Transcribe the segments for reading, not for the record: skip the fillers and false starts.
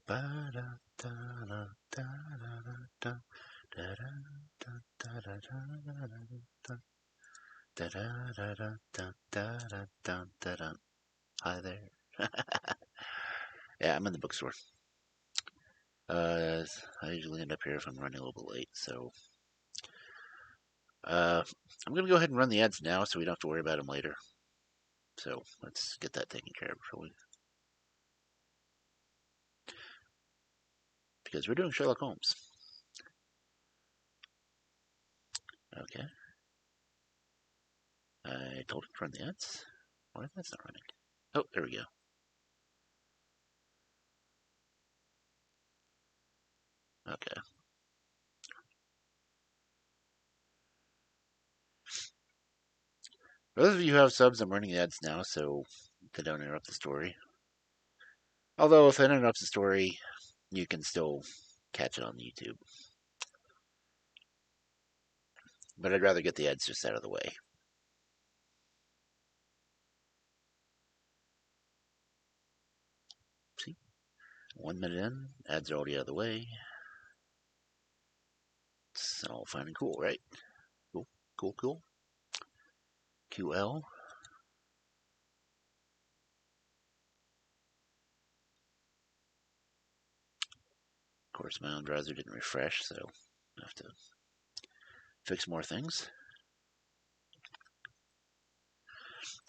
Hi there. Yeah, I'm in the bookstore. I usually end up here if I'm running a little bit late, so I'm gonna go ahead and run the ads now, so we don't have to worry about them later. So let's get that taken care of, shall we? Because we're doing Sherlock Holmes. Okay. I told him to run the ads. Why that's not running? Oh, there we go. Okay. For those of you who have subs, I'm running the ads now, so they don't interrupt the story. Although, if it interrupts the story, you can still catch it on YouTube. But I'd rather get the ads just out of the way. See? 1 minute in, ads are already out of the way. It's all fine and cool, right? Cool, cool, cool. QL. Of course, my own browser didn't refresh, so I have to fix more things.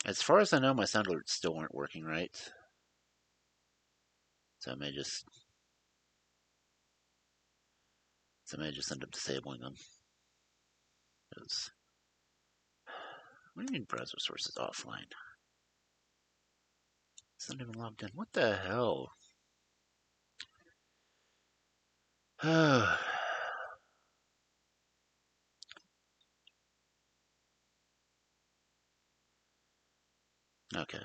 As far as I know, my sound alerts still aren't working right. So I may just end up disabling them. Because what do you mean browser sources offline? It's not even logged in. What the hell? Okay.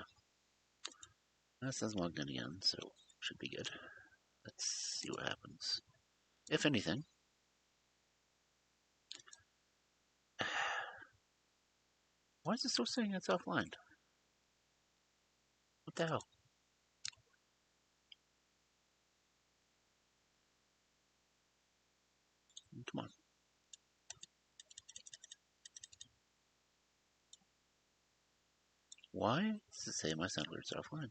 That says logged in again, so should be good. Let's see what happens. If anything. Why is it still saying it's offline? What the hell? Come on. Why does it say my sound alert's offline?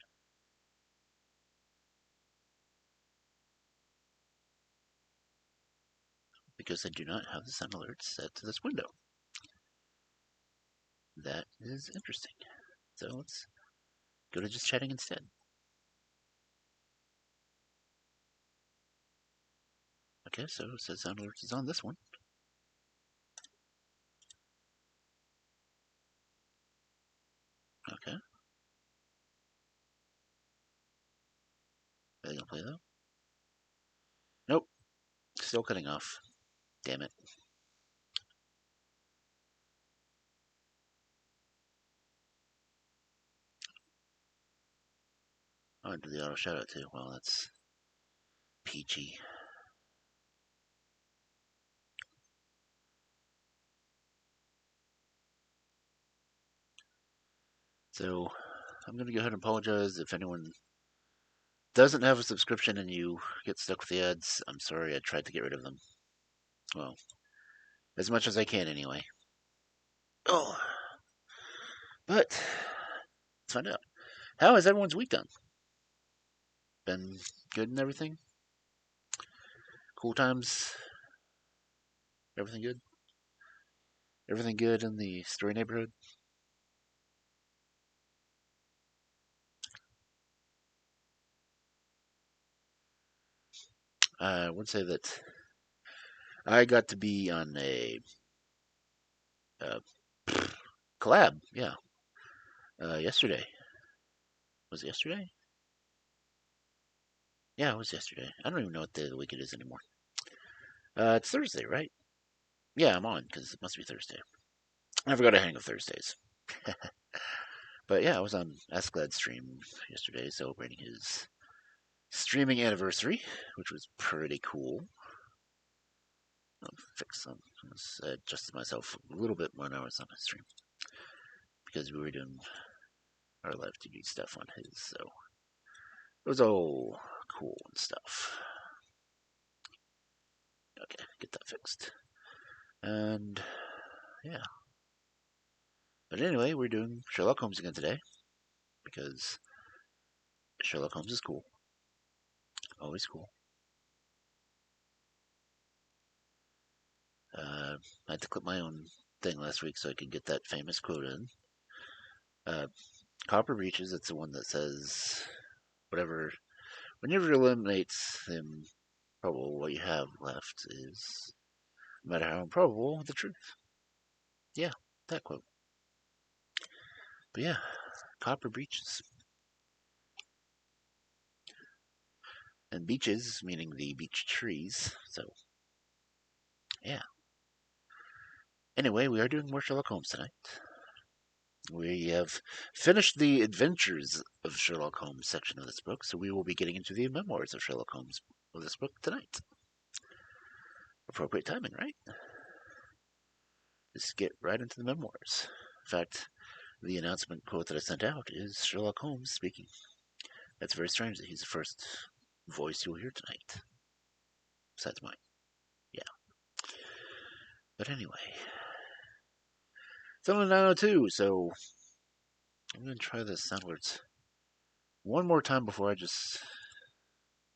Because I do not have the sound alert set to this window. That is interesting. So let's go to just chatting instead. Okay, so it says sound alert is on this one. Okay. Are they gonna play though? Nope. Still cutting off. Damn it. Oh, I do the auto shoutout too. Well, that's peachy. So I'm gonna go ahead and apologize if anyone doesn't have a subscription and you get stuck with the ads. I'm sorry. I tried to get rid of them. Well, as much as I can anyway. Oh, but let's find out. How has everyone's week gone? Been good and everything? Cool times? Everything good? Everything good in the story neighborhood? I would say that I got to be on a uh, collab, yeah, yesterday. Was it yesterday? Yeah, it was yesterday. I don't even know what day of the week it is anymore. It's Thursday, right? Yeah, I'm on because it must be Thursday. I forgot to hang of Thursdays. But yeah, I was on Asklad's stream yesterday celebrating his streaming anniversary, which was pretty cool. I'll fix some. I adjusted myself a little bit when I was on his stream because we were doing our live TV stuff on his, so it was all cool and stuff. Okay, get that fixed. And yeah. But anyway, we're doing Sherlock Holmes again today because Sherlock Holmes is cool. Always cool. I had to clip my own thing last week so I could get that famous quote in. Copper Reaches, it's the one that says, whatever, whenever you eliminate improbable, what you have left is, no matter how improbable, the truth. Yeah, that quote. But yeah, Copper Breaches. And beaches, meaning the beech trees, so yeah. Anyway, we are doing more Sherlock Holmes tonight. We have finished the Adventures of Sherlock Holmes section of this book, so we will be getting into the Memoirs of Sherlock Holmes of this book tonight. Appropriate timing, right? Just get right into the memoirs. In fact, the announcement quote that I sent out is Sherlock Holmes speaking. That's very strange that he's the first voice you'll hear tonight. Besides mine. Yeah. But anyway. It's only 9:02, so I'm going to try the sound alerts one more time before I just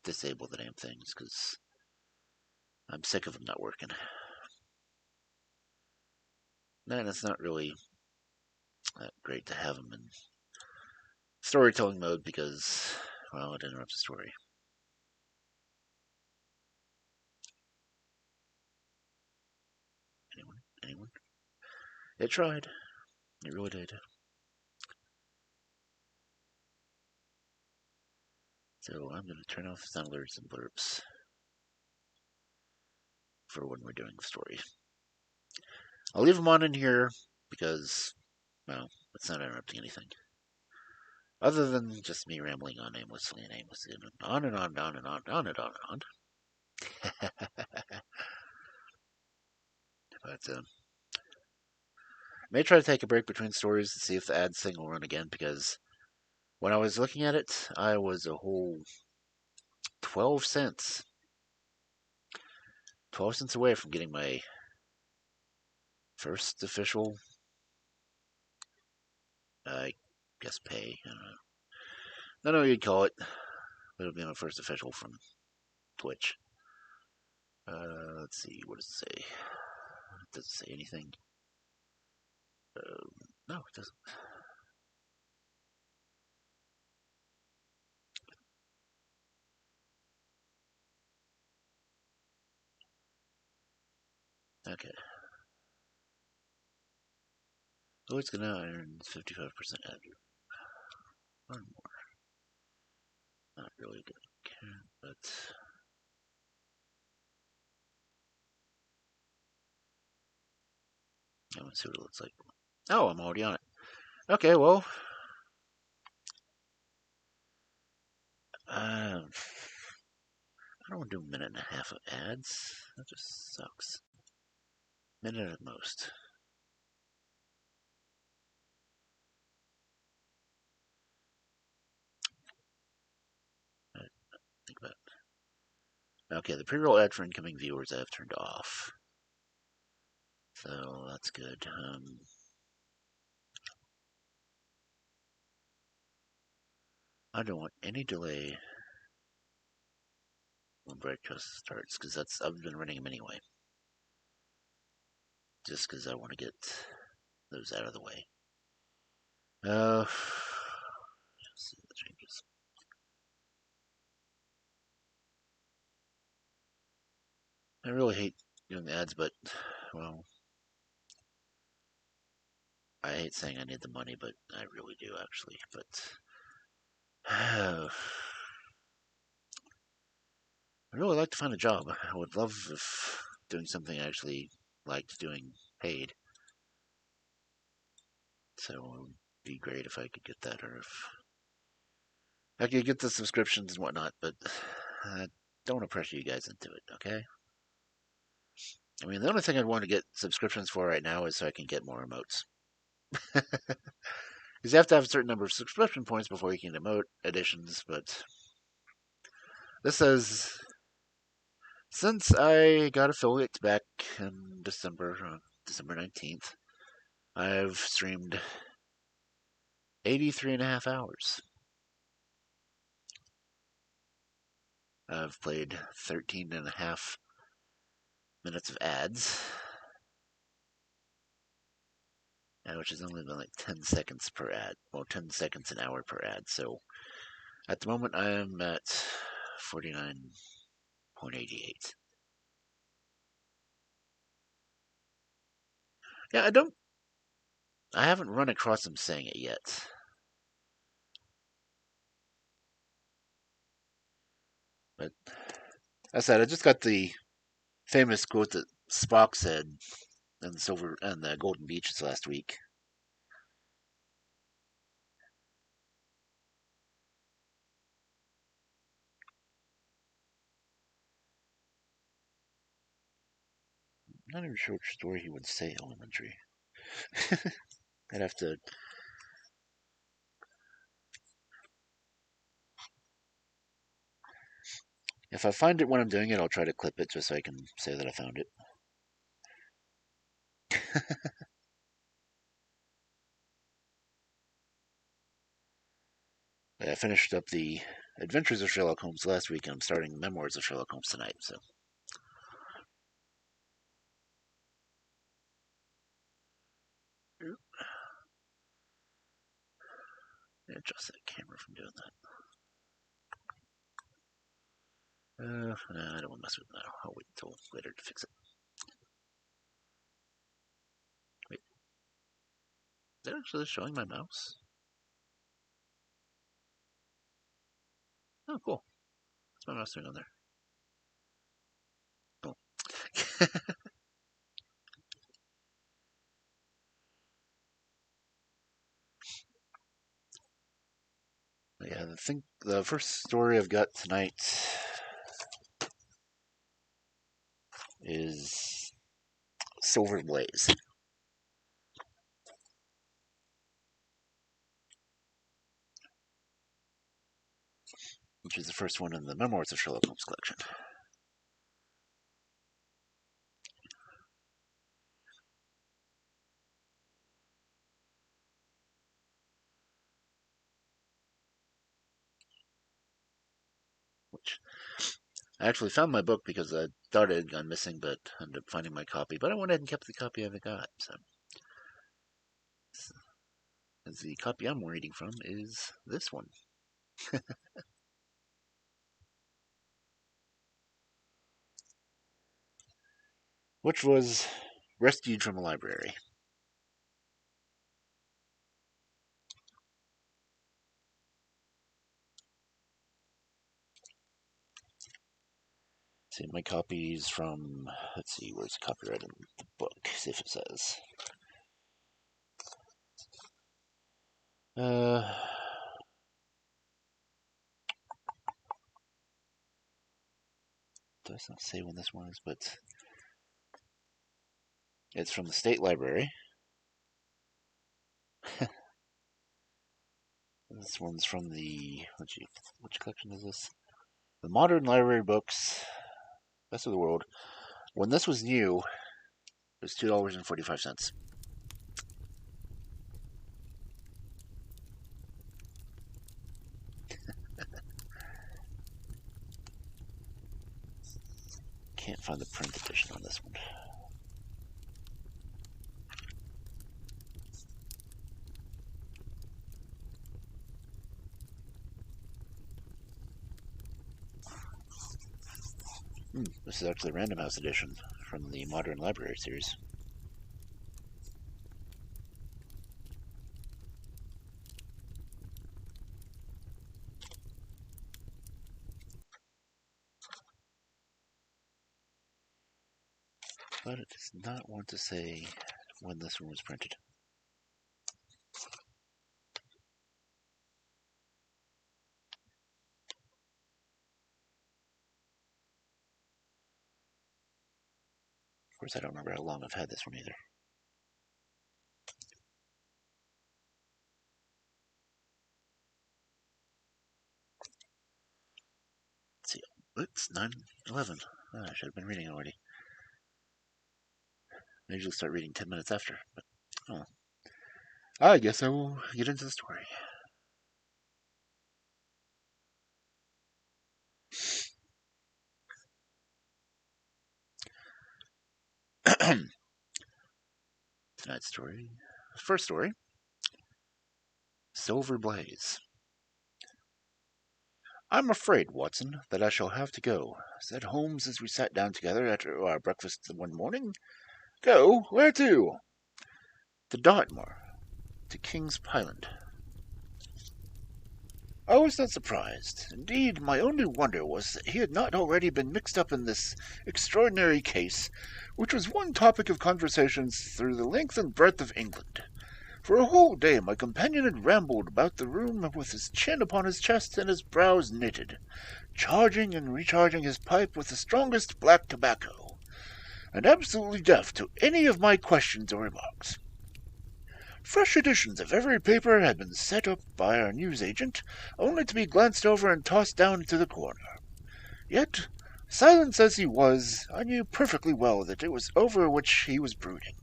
disable the damn things, because I'm sick of them not working. And it's not really that great to have them in storytelling mode because, well, it interrupts the story. Anyone? It tried. It really did. So I'm going to turn off sound alerts and blurbs for when we're doing the story. I'll leave them on in here because, well, it's not interrupting anything. Other than just me rambling on aimlessly and aimlessly and on and on and on and on and on and on and on. But may try to take a break between stories to see if the ads thing will run again, because when I was looking at it, I was a whole 12 cents. 12 cents away from getting my first official, I guess, pay. I don't know what you'd call it, but it'll be my first official from Twitch. Let's see, what does it say? Does it say anything? No, it doesn't. Okay. Oh, it's gonna earn 55% added. Or more. Not really good, but I want to see what it looks like. Oh, I'm already on it. Okay, well, I don't want to do a minute and a half of ads. That just sucks. Minute at most. Think about it. Okay, the pre-roll ad for incoming viewers I have turned off. So that's good. I don't want any delay when broadcast starts, because I've been running them anyway. Just because I want to get those out of the way. Let's see the changes. I really hate doing the ads, but, well, I hate saying I need the money, but I really do, actually. But I really like to find a job. I would love if doing something I actually liked doing paid. So it would be great if I could get that, or if I could get the subscriptions and whatnot, but I don't want to pressure you guys into it, okay? I mean, the only thing I'd want to get subscriptions for right now is so I can get more emotes. Because you have to have a certain number of subscription points before you can emote additions, but This says, since I got affiliates back in December 19th, I've streamed 83 and a half hours. I've played 13 and a half minutes of ads, which has only been like 10 seconds per ad. Well, 10 seconds an hour per ad. So at the moment, I am at 49.88. Yeah, I haven't run across him saying it yet. But as I said, I just got the famous quote that Spock said in Silver and the Golden Beaches last week. I'm not even sure which story he would say elementary. I'd have to. If I find it when I'm doing it, I'll try to clip it just so I can say that I found it. I finished up the Adventures of Sherlock Holmes last week, and I'm starting Memoirs of Sherlock Holmes tonight. So, adjust that camera from doing that. Nah, I don't want to mess with it now. I'll wait until later to fix it. Wait, is that actually showing my mouse? Oh, cool. What's my mouse doing on there? Oh. Yeah, I think the first story I've got tonight is Silver Blaze, which is the first one in the Memoirs of Sherlock Holmes collection. Which I actually found my book because I thought it had gone missing, but ended up finding my copy. But I went ahead and kept the copy I've got. So, as the copy I'm reading from is this one. Which was rescued from a library. See, my copy's from, let's see, where's the copyright in the book? See if it says. Does not say when this one is, but it's from the State Library. This one's from the, which collection is this? The Modern Library Books, Best of the World. When this was new, it was $2.45. Can't find the print edition on this one. This is actually a Random House edition from the Modern Library series. But it does not want to say when this one was printed. Of course, I don't remember how long I've had this one either. Let's see. It's 9:11. I should have been reading already. I usually start reading 10 minutes after, but oh. I guess I will get into the story. Tonight's story. First story, Silver Blaze. "I'm afraid, Watson, that I shall have to go," said Holmes as we sat down together at our breakfast one morning. "Go? Where to?" "To Dartmoor, to King's Pyland." I was not surprised. Indeed, my only wonder was that he had not already been mixed up in this extraordinary case, which was one topic of conversation through the length and breadth of England. For a whole day my companion had rambled about the room with his chin upon his chest and his brows knitted, charging and recharging his pipe with the strongest black tobacco, and absolutely deaf to any of my questions or remarks. Fresh editions of every paper had been set up by our newsagent, only to be glanced over and tossed down into the corner. Yet, silent as he was, I knew perfectly well that it was over which he was brooding.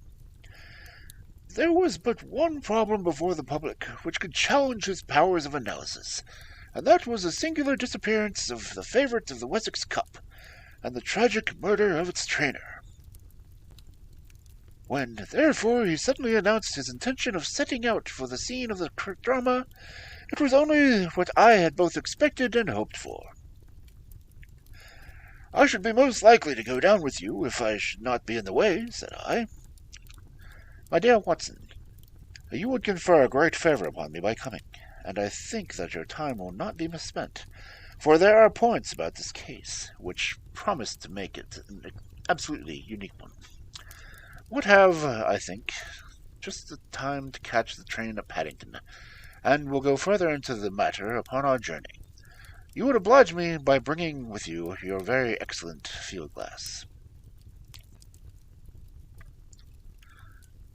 There was but one problem before the public which could challenge his powers of analysis, and that was the singular disappearance of the favourite of the Wessex Cup, and the tragic murder of its trainer. When, therefore, he suddenly announced his intention of setting out for the scene of the drama, it was only what I had both expected and hoped for. "I should be most likely to go down with you if I should not be in the way," said I. "My dear Watson, you would confer a great favour upon me by coming, and I think that your time will not be misspent, for there are points about this case which promise to make it an absolutely unique one. Would have, I think, just the time to catch the train at Paddington, and we'll go further into the matter upon our journey. You would oblige me by bringing with you your very excellent field-glass."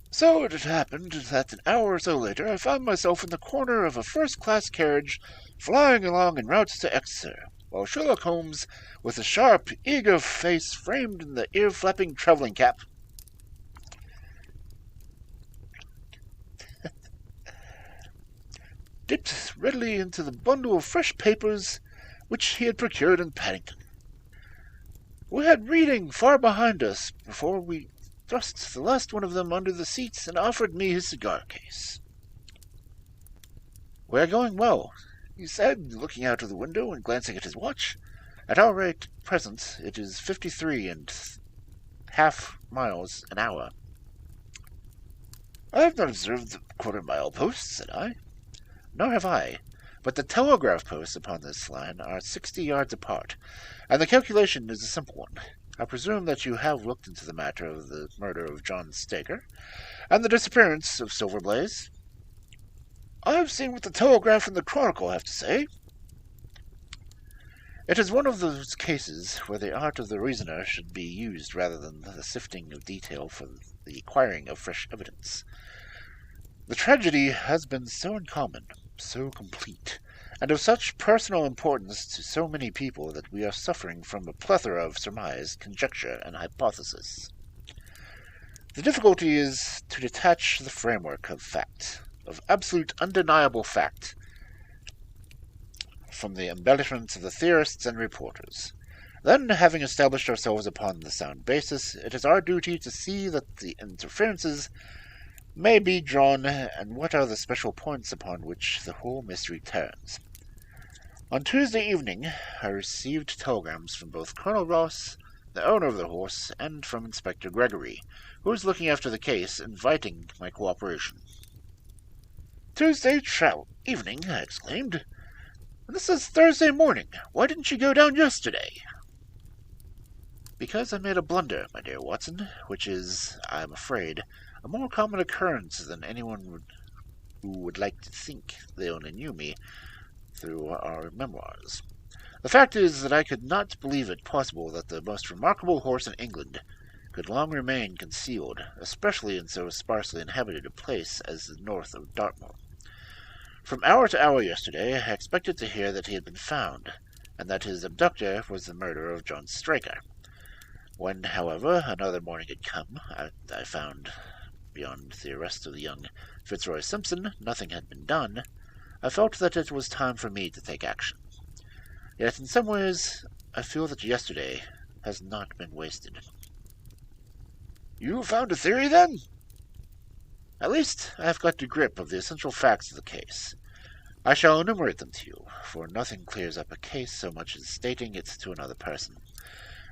So it had happened that an hour or so later I found myself in the corner of a first-class carriage flying along en route to Exeter, while Sherlock Holmes, with a sharp, eager face framed in the ear-flapping travelling cap, dipped readily into the bundle of fresh papers which he had procured in Paddington. We had reading far behind us before we thrust the last one of them under the seats and offered me his cigar-case. "We are going well," he said, looking out of the window and glancing at his watch. "At our rate at present it is 53½ miles an hour." "I have not observed the quarter-mile posts," said I. "Nor have I, but the telegraph posts upon this line are 60 yards apart, and the calculation is a simple one. I presume that you have looked into the matter of the murder of John Stager, and the disappearance of Silver Blaze?" "I have seen what the Telegraph and the Chronicle have to say." "It is one of those cases where the art of the reasoner should be used rather than the sifting of detail for the acquiring of fresh evidence. The tragedy has been so uncommon, so complete, and of such personal importance to so many people that we are suffering from a plethora of surmise, conjecture, and hypothesis. The difficulty is to detach the framework of fact, of absolute undeniable fact, from the embellishments of the theorists and reporters. Then, having established ourselves upon the sound basis, it is our duty to see that the inferences may be drawn, and what are the special points upon which the whole mystery turns. On Tuesday evening I received telegrams from both Colonel Ross, the owner of the horse, and from Inspector Gregory, who is looking after the case, inviting my cooperation." "Tuesday evening!" I exclaimed. "This is Thursday morning. Why didn't you go down yesterday?" "Because I made a blunder, my dear Watson, which is, I am afraid, a more common occurrence than anyone who would like to think they only knew me through our memoirs. The fact is that I could not believe it possible that the most remarkable horse in England could long remain concealed, especially in so sparsely inhabited a place as the north of Dartmoor. From hour to hour yesterday I expected to hear that he had been found, and that his abductor was the murderer of John Straker. When, however, another morning had come, I found, beyond the arrest of the young Fitzroy Simpson, nothing had been done. I felt that it was time for me to take action. Yet in some ways, I feel that yesterday has not been wasted. You found a theory, then? At least I have got to grip of the essential facts of the case. I shall enumerate them to you, for nothing clears up a case so much as stating it to another person,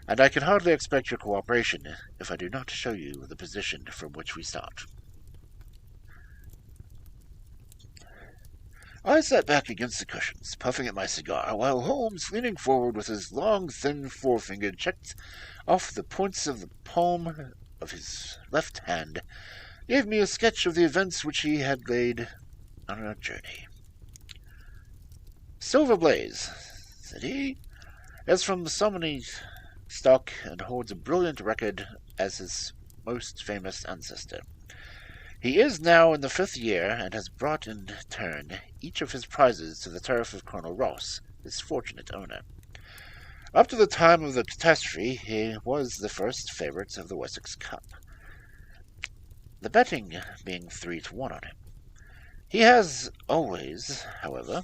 and I can hardly expect your cooperation if I do not show you the position from which we start. I sat back against the cushions, puffing at my cigar, while Holmes, leaning forward with his long, thin forefinger, checked off the points of the palm of his left hand, gave me a sketch of the events which he had laid on our journey. Silver Blaze, said he, is from so many stock and holds a brilliant record as his most famous ancestor. He is now in the 5th year, and has brought in turn each of his prizes to the turf of Colonel Ross, his fortunate owner. Up to the time of the catastrophe, he was the first favourite of the Wessex Cup, the betting being 3-1 on him. He has always, however,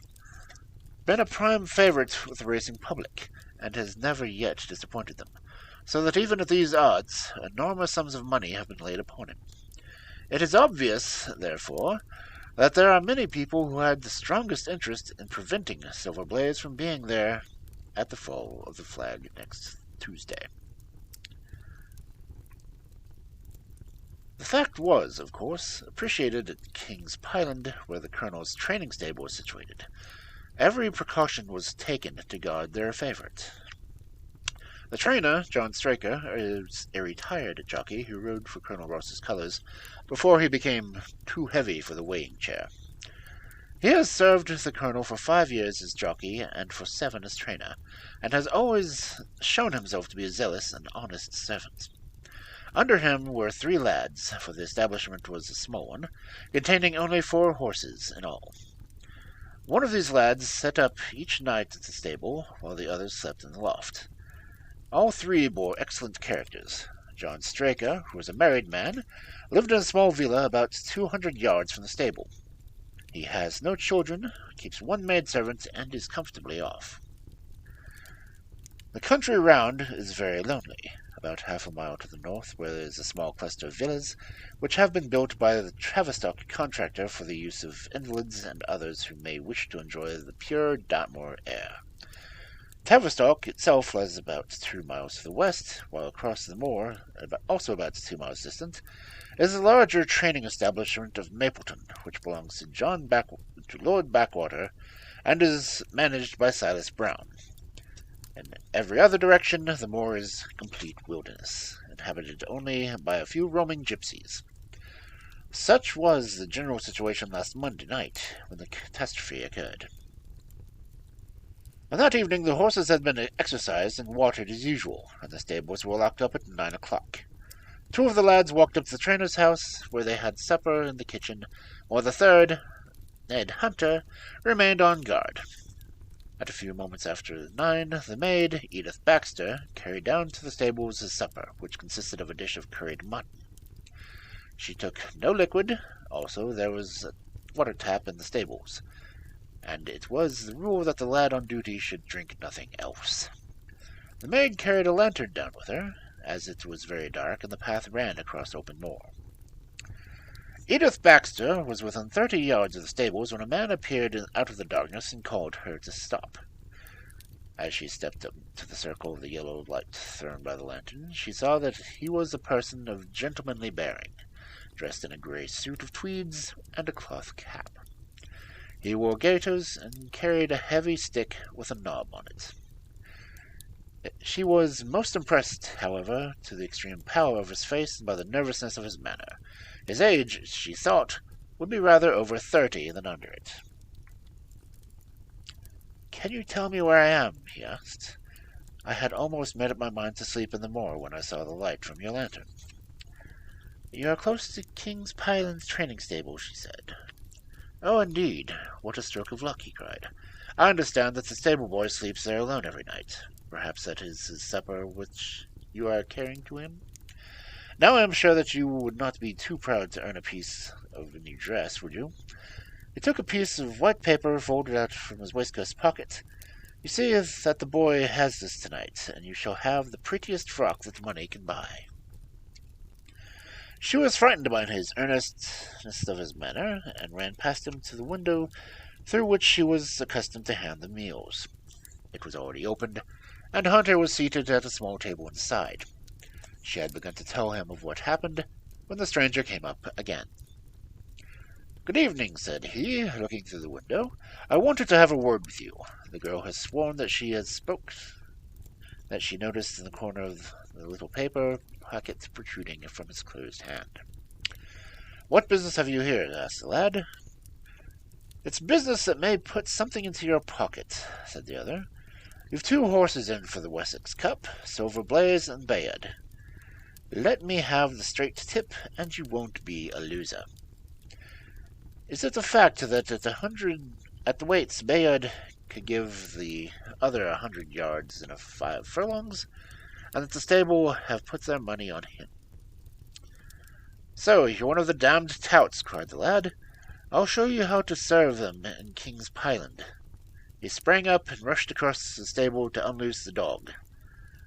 been a prime favourite with the racing public, and has never yet disappointed them, so that even at these odds, enormous sums of money have been laid upon him. It is obvious, therefore, that there are many people who had the strongest interest in preventing Silver Blaze from being there at the fall of the flag next Tuesday. The fact was, of course, appreciated at King's Pyland, where the Colonel's training stable was situated. Every precaution was taken to guard their favourite. The trainer, John Straker, is a retired jockey who rode for Colonel Ross's colours before he became too heavy for the weighing chair. He has served the Colonel for 5 years as jockey and for 7 as trainer, and has always shown himself to be a zealous and honest servant. Under him were 3 lads, for the establishment was a small one, containing only 4 horses in all. One of these lads sat up each night at the stable, while the others slept in the loft. All 3 bore excellent characters. John Straker, who was a married man, lived in a small villa about 200 yards from the stable. He has no children, keeps 1 maidservant, and is comfortably off. The country round is very lonely. About half a mile to the north, where there is a small cluster of villas, which have been built by the Tavistock contractor for the use of invalids and others who may wish to enjoy the pure Dartmoor air. Tavistock itself lies about 2 miles to the west, while across the moor, also about 2 miles distant, is the larger training establishment of Mapleton, which belongs to Lord Backwater, and is managed by Silas Brown. In every other direction, the moor is complete wilderness, inhabited only by a few roaming gypsies. Such was the general situation last Monday night, when the catastrophe occurred. On that evening the horses had been exercised and watered as usual, and the stables were locked up at 9 o'clock. 2 of the lads walked up to the trainer's house, where they had supper in the kitchen, while the third, Ned Hunter, remained on guard. At a few moments after 9, the maid, Edith Baxter, carried down to the stables his supper, which consisted of a dish of curried mutton. She took no liquid. Also, there was a water tap in the stables, and it was the rule that the lad on duty should drink nothing else. The maid carried a lantern down with her, as it was very dark and the path ran across open moor. Edith Baxter was within 30 yards of the stables when a man appeared out of the darkness and called her to stop. As she stepped up to the circle of the yellow light thrown by the lantern, she saw that he was a person of gentlemanly bearing, dressed in a grey suit of tweeds and a cloth cap. He wore gaiters and carried a heavy stick with a knob on it. She was most impressed, however, to the extreme pallor of his face and by the nervousness of his manner. His age, she thought, would be rather over 30 than under it. "Can you tell me where I am?" he asked. "I had almost made up my mind to sleep in the moor when I saw the light from your lantern." "You are close to King's Pyland's training stable," she said. "Oh, indeed. What a stroke of luck," he cried. I understand that the stable boy sleeps there alone every night. Perhaps that is his supper which you are carrying to him? Now I am sure that you would not be too proud to earn a piece of a new dress, would you? He took a piece of white paper folded out from his waistcoat pocket. You see that the boy has this tonight, and you shall have the prettiest frock that money can buy. She was frightened by his earnestness of his manner, and ran past him to the window through which she was accustomed to hand the meals. It was already opened, and Hunter was seated at a small table inside. She had begun to tell him of what happened when the stranger came up again. "Good evening," said he, looking through the window. "I wanted to have a word with you. The girl has sworn that she noticed in the corner of the little paper pocket protruding from his closed hand." "What business have you here?" asked the lad. "It's business that may put something into your pocket," said the other. "You've 2 horses in for the Wessex Cup, Silver Blaze and Bayard. Let me have the straight tip, and you won't be a loser. Is it a fact that at the weights Bayard could give the other 100 yards in 5 furlongs, and that the stable have put their money on him?" "So, you're one of the damned touts," cried the lad. "I'll show you how to serve them in King's Pyland." He sprang up and rushed across the stable to unloose the dog.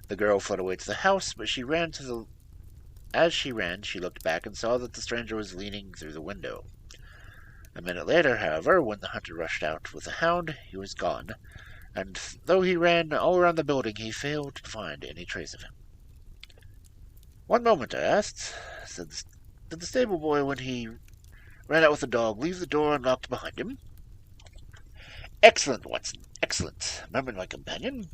The girl fled away to the house, but as she ran, she looked back and saw that the stranger was leaning through the window. A minute later, however, when the hunter rushed out with the hound, he was gone, and though he ran all around the building, he failed to find any trace of him. "One moment," I asked. "Did the stable boy, when he ran out with the dog, leave the door unlocked behind him?" "Excellent, Watson, excellent," murmured my companion.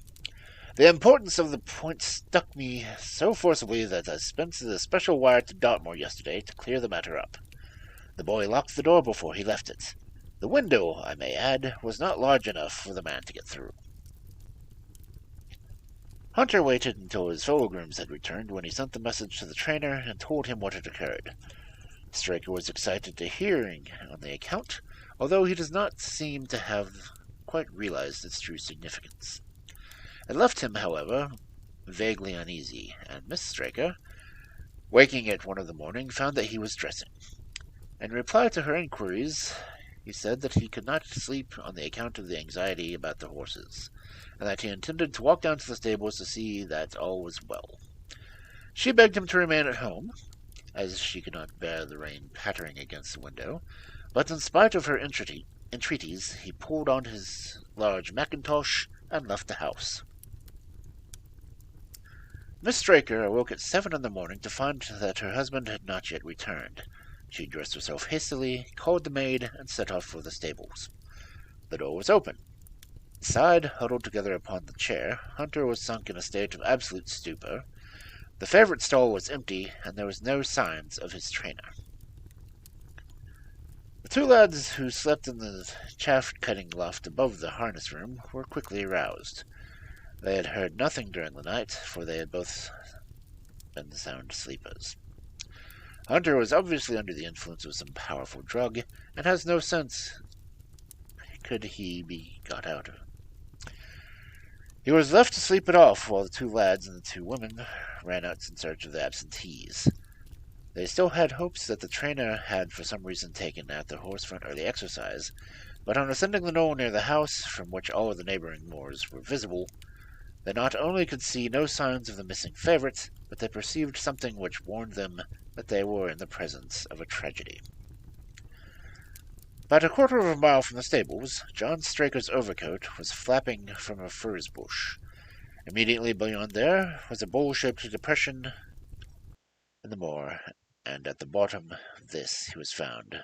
"The importance of the point struck me so forcibly that I sent a special wire to Dartmoor yesterday to clear the matter up. The boy locked the door before he left it. The window, I may add, was not large enough for the man to get through." Hunter waited until his fellow grooms had returned, when he sent the message to the trainer and told him what had occurred. Straker was excited to hearing on the account, although he does not seem to have quite realized its true significance. It left him, however, vaguely uneasy, and Miss Straker, waking at 1 in the morning, found that he was dressing. In reply to her inquiries, he said that he could not sleep on the account of the anxiety about the horses, and that he intended to walk down to the stables to see that all was well. She begged him to remain at home, as she could not bear the rain pattering against the window, but in spite of her entreaties, he pulled on his large mackintosh and left the house. Miss Straker awoke at 7 in the morning to find that her husband had not yet returned. She dressed herself hastily, called the maid, and set off for the stables. The door was open. Inside, huddled together upon the chair, Hunter was sunk in a state of absolute stupor. The favourite stall was empty, and there was no signs of his trainer. The 2 lads who slept in the chaff-cutting loft above the harness room were quickly aroused. They had heard nothing during the night, for they had both been sound sleepers. Hunter was obviously under the influence of some powerful drug, and has no sense could he be got out of. He was left to sleep it off while the 2 lads and the 2 women ran out in search of the absentees. They still had hopes that the trainer had for some reason taken at the horse for an early exercise, but on ascending the knoll near the house, from which all of the neighboring moors were visible, they not only could see no signs of the missing favourite, but they perceived something which warned them that they were in the presence of a tragedy. About a quarter of a mile from the stables, John Straker's overcoat was flapping from a furze bush. Immediately beyond there was a bowl-shaped depression in the moor, and at the bottom of this he was found.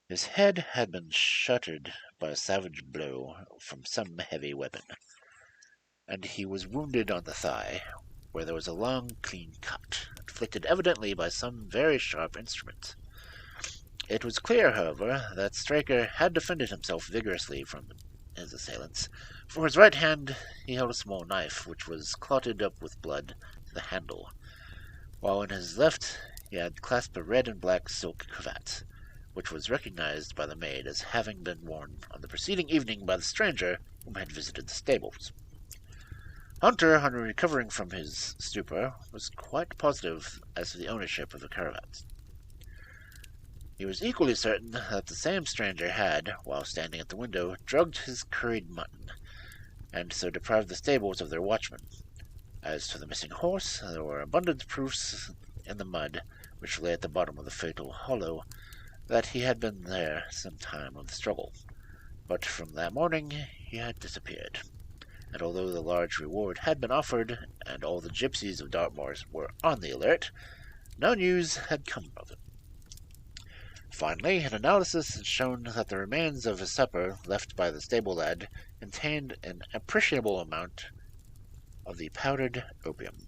His head had been shattered by a savage blow from some heavy weapon, and he was wounded on the thigh, where there was a long, clean cut, inflicted evidently by some very sharp instrument. It was clear, however, that Straker had defended himself vigorously from his assailants. For his right hand he held a small knife, which was clotted up with blood to the handle, while in his left he had clasped a red and black silk cravat, which was recognized by the maid as having been worn on the preceding evening by the stranger whom had visited the stables. Hunter, on recovering from his stupor, was quite positive as to the ownership of the cravats. He was equally certain that the same stranger had, while standing at the window, drugged his curried mutton, and so deprived the stables of their watchman. As to the missing horse, there were abundant proofs in the mud which lay at the bottom of the fatal hollow that he had been there some time of the struggle. But from that morning he had disappeared, and although the large reward had been offered, and all the gypsies of Dartmoor were on the alert, no news had come of it. Finally, an analysis had shown that the remains of his supper left by the stable lad contained an appreciable amount of the powdered opium,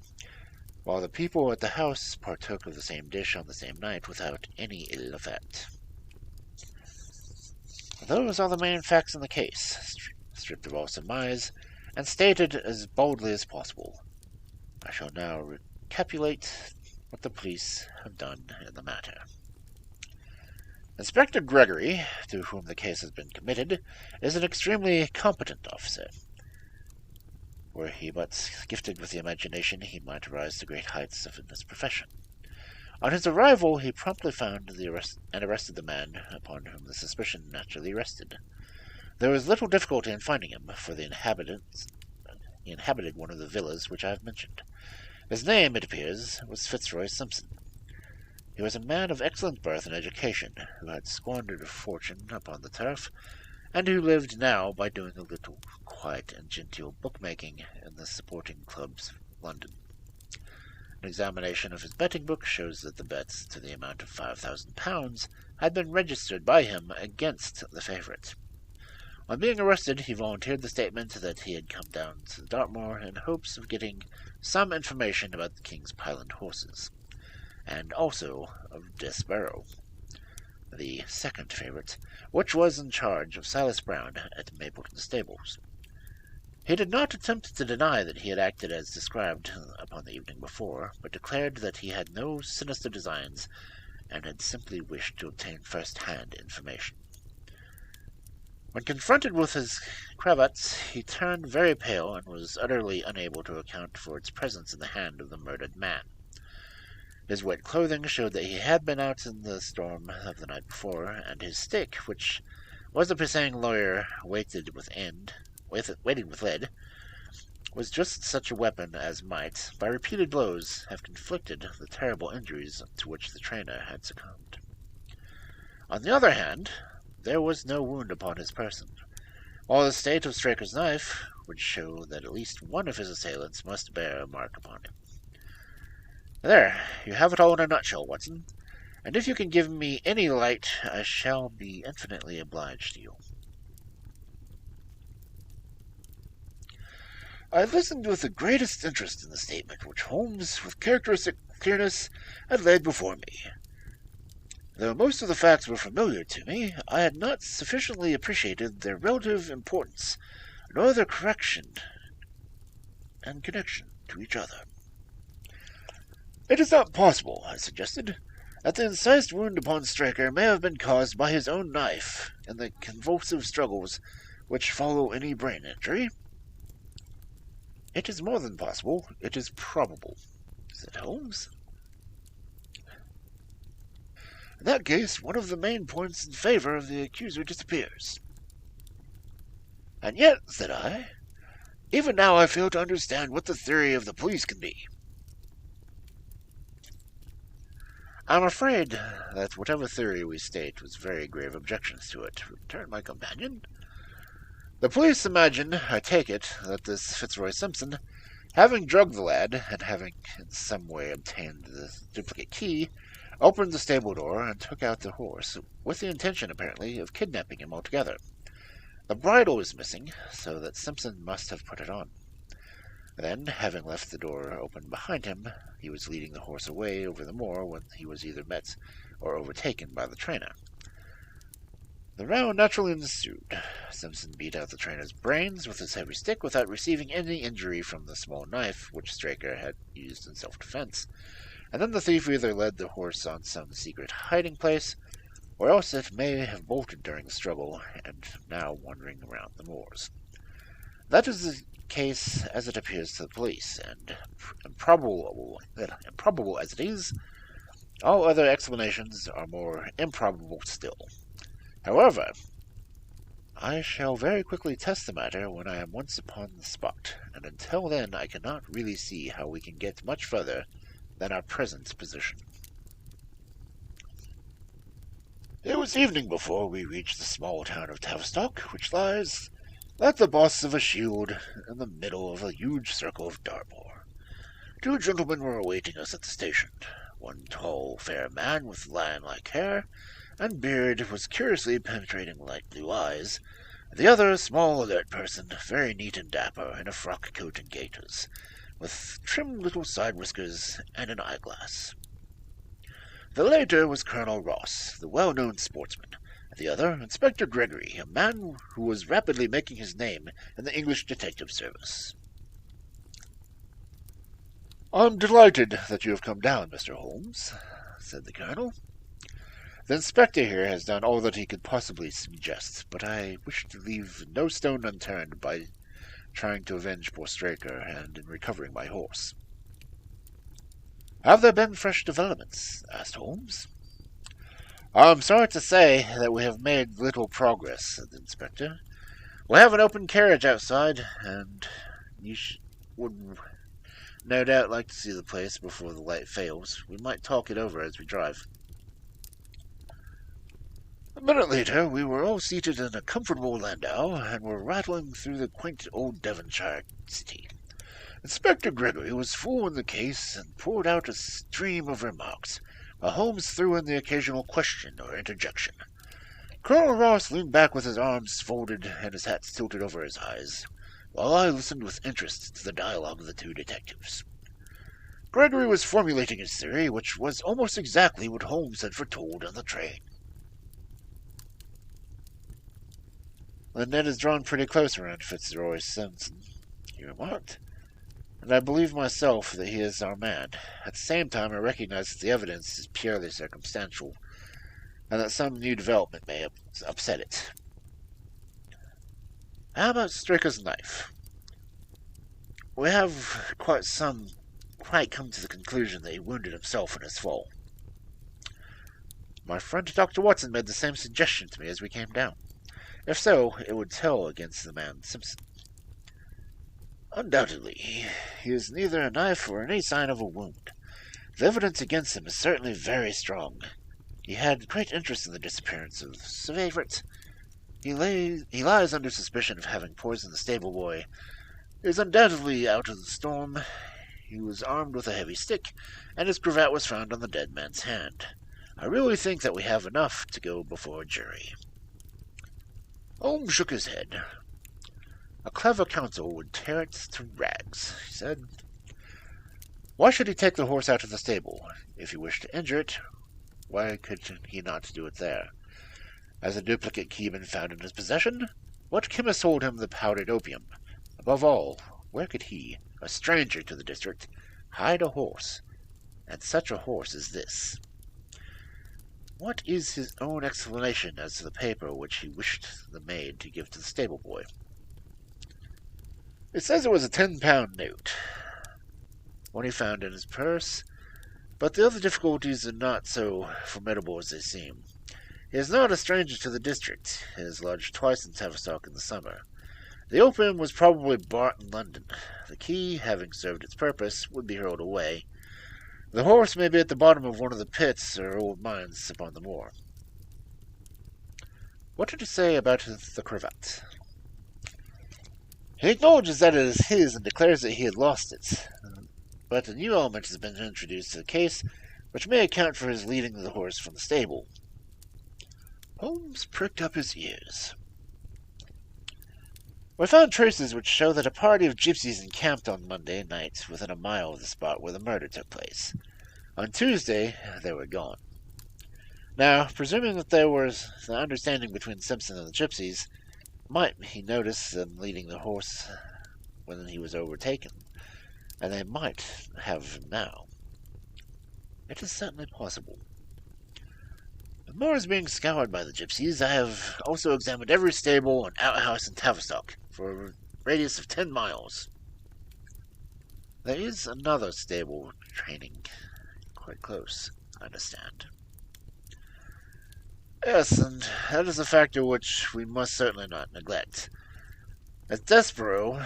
while the people at the house partook of the same dish on the same night without any ill effect. Those are the main facts in the case, stripped of all surmise, and stated as boldly as possible. I shall now recapitulate what the police have done in the matter. Inspector Gregory, to whom the case has been committed, is an extremely competent officer. Were he but gifted with the imagination, he might rise to great heights in his profession. On his arrival, he promptly found and arrested the man upon whom the suspicion naturally rested. There was little difficulty in finding him, for he inhabited one of the villas which I have mentioned. His name, it appears, was Fitzroy Simpson. He was a man of excellent birth and education, who had squandered a fortune upon the turf, and who lived now by doing a little quiet and genteel bookmaking in the sporting clubs of London. An examination of his betting book shows that the bets to the amount of £5,000 had been registered by him against the favourite. On being arrested, he volunteered the statement that he had come down to Dartmoor in hopes of getting some information about the King's Pyland horses, and also of Desborough, the second favourite, which was in charge of Silas Brown at Mapleton Stables. He did not attempt to deny that he had acted as described upon the evening before, but declared that he had no sinister designs, and had simply wished to obtain first-hand information. When confronted with his cravats, he turned very pale, and was utterly unable to account for its presence in the hand of the murdered man. His wet clothing showed that he had been out in the storm of the night before, and his stick, which was the pursuing lawyer weighted with lead, was just such a weapon as might, by repeated blows, have inflicted the terrible injuries to which the trainer had succumbed. On the other hand, there was no wound upon his person, while the state of Straker's knife would show that at least one of his assailants must bear a mark upon him. There, you have it all in a nutshell, Watson, and if you can give me any light, I shall be infinitely obliged to you. I listened with the greatest interest in the statement which Holmes, with characteristic clearness, had laid before me. Though most of the facts were familiar to me, I had not sufficiently appreciated their relative importance, nor their connection to each other. It is not possible, I suggested, that the incised wound upon Straker may have been caused by his own knife in the convulsive struggles which follow any brain injury. It is more than possible, it is probable, said Holmes. In that case, one of the main points in favor of the accuser disappears. And yet, said I, even now I fail to understand what the theory of the police can be. I'm afraid that whatever theory we state was very grave objections to it, returned my companion. The police imagine, I take it, that this Fitzroy Simpson, having drugged the lad, and having in some way obtained the duplicate key, opened the stable door and took out the horse, with the intention, apparently, of kidnapping him altogether. The bridle is missing, so that Simpson must have put it on. Then, having left the door open behind him, he was leading the horse away over the moor when he was either met or overtaken by the trainer. The row naturally ensued. Simpson beat out the trainer's brains with his heavy stick without receiving any injury from the small knife which Straker had used in self-defense, and then the thief either led the horse on some secret hiding place, or else it may have bolted during the struggle and now wandering around the moors. That is the case as it appears to the police, and improbable as it is, all other explanations are more improbable still. However, I shall very quickly test the matter when I am once upon the spot, and until then I cannot really see how we can get much further than our present position. It was evening before we reached the small town of Tavistock, which lies like the boss of a shield in the middle of a huge circle of Dartmoor. Two gentlemen were awaiting us at the station. One tall, fair man with lion-like hair and beard was curiously penetrating light blue eyes, the other a small, alert person, very neat and dapper, in a frock coat and gaiters, with trim little side whiskers and an eyeglass. The latter was Colonel Ross, the well-known sportsman, and the other Inspector Gregory, a man who was rapidly making his name in the English detective service. "I'm delighted that you have come down, Mr. Holmes," said the Colonel. "The Inspector here has done all that he could possibly suggest, but I wish to leave no stone unturned by trying to avenge poor Straker and in recovering my horse." "Have there been fresh developments?" asked Holmes. "I'm sorry to say that we have made little progress," said the Inspector. "We have an open carriage outside, and you would no doubt like to see the place before the light fails. We might talk it over as we drive." A minute later, we were all seated in a comfortable landau, and were rattling through the quaint old Devonshire city. Inspector Gregory was full in the case, and poured out a stream of remarks, while Holmes threw in the occasional question or interjection. Colonel Ross leaned back with his arms folded and his hat tilted over his eyes, while I listened with interest to the dialogue of the two detectives. Gregory was formulating his theory, which was almost exactly what Holmes had foretold on the train. "The net is drawn pretty close around Fitzroy Simpson," he remarked, "and I believe myself that he is our man. At the same time, I recognize that the evidence is purely circumstantial, and that some new development may upset it. How about Straker's knife? We have quite come to the conclusion that he wounded himself in his fall. My friend Dr. Watson made the same suggestion to me as we came down. If so, it would tell against the man Simpson." "Undoubtedly. He has neither a knife or any sign of a wound. The evidence against him is certainly very strong. He had great interest in the disappearance of his favourite. He lies under suspicion of having poisoned the stable boy. He is undoubtedly out of the storm. He was armed with a heavy stick, and his cravat was found on the dead man's hand. I really think that we have enough to go before a jury." Holmes shook his head. "A clever counsel would tear it to rags," he said. "Why should he take the horse out of the stable? If he wished to injure it, why could he not do it there? Has a duplicate key been found in his possession? What chemist sold him the powdered opium? Above all, where could he, a stranger to the district, hide a horse, and such a horse as this? What is his own explanation as to the paper which he wished the maid to give to the stable boy?" "It says it was a 10-pound note, one he found in his purse, but the other difficulties are not so formidable as they seem. He is not a stranger to the district. He has lodged twice in Tavistock in the summer. The opium was probably bought in London. The key, having served its purpose, would be hurled away. The horse may be at the bottom of one of the pits or old mines upon the moor." "What did he say about the cravat?" "He acknowledges that it is his and declares that he had lost it. But a new element has been introduced to the case, which may account for his leading the horse from the stable." Holmes pricked up his ears. "We found traces which show that a party of gypsies encamped on Monday night within a mile of the spot where the murder took place. On Tuesday, they were gone. Now, presuming that there was an understanding between Simpson and the gypsies, might he notice them leading the horse when he was overtaken, and they might have him now. It is certainly possible." The moor is being scoured by the gypsies. I have also examined every stable and outhouse in Tavistock for a radius of 10 miles. There is another stable training quite close, I understand. Yes, and that is a factor which we must certainly not neglect. At Desborough,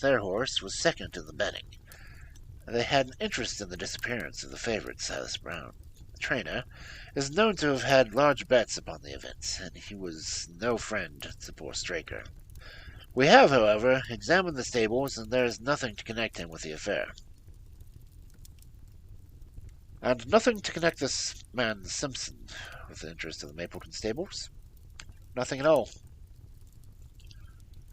their horse was second in the betting. They had an interest in the disappearance of the favourite, Silas Brown. The trainer is known to have had large bets upon the event, and he was no friend to poor Straker. We have, however, examined the stables, and there is nothing to connect him with the affair. And nothing to connect this man Simpson with the interest of the Mapleton stables? Nothing at all.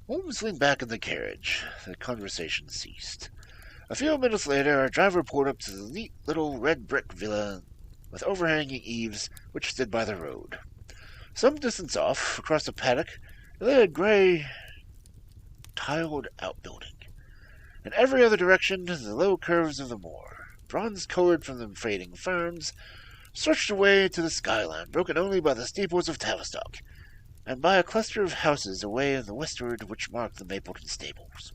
Holmes leaned back in the carriage. The conversation ceased. A few minutes later, our driver pulled up to the neat little red brick villa with overhanging eaves which stood by the road. Some distance off, across a paddock, lay a grey, tiled outbuilding. In every other direction, the low curves of the moor, bronze-colored from the fading ferns, stretched away to the skyline, broken only by the steeples of Tavistock, and by a cluster of houses away in the westward which marked the Mapleton stables.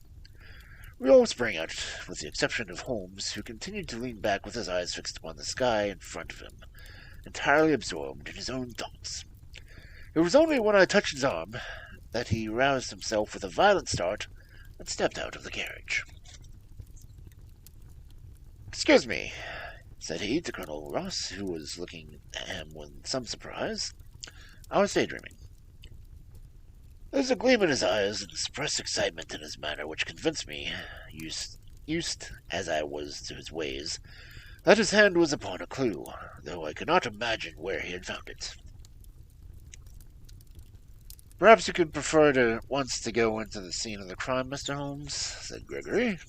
We all sprang out, with the exception of Holmes, who continued to lean back with his eyes fixed upon the sky in front of him, entirely absorbed in his own thoughts. It was only when I touched his arm that he roused himself with a violent start and stepped out of the carriage. "Excuse me," said he to Colonel Ross, who was looking at him with some surprise. "I was daydreaming." There was a gleam in his eyes and suppressed excitement in his manner which convinced me, used as I was to his ways, that his hand was upon a clue, though I could not imagine where he had found it. "Perhaps you could prefer to once to go into the scene of the crime, Mr. Holmes," said Gregory.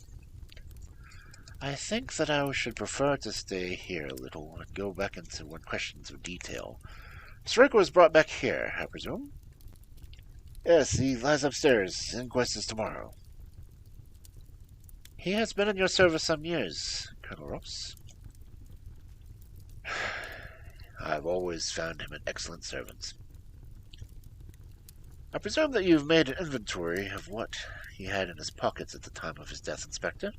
"I think that I should prefer to stay here a little and go back into one questions of detail. Straker was brought back here, I presume?" "Yes, he lies upstairs. His inquest is tomorrow." "He has been in your service some years, Colonel Ross." "I have always found him an excellent servant." "I presume that you have made an inventory of what he had in his pockets at the time of his death, Inspector?"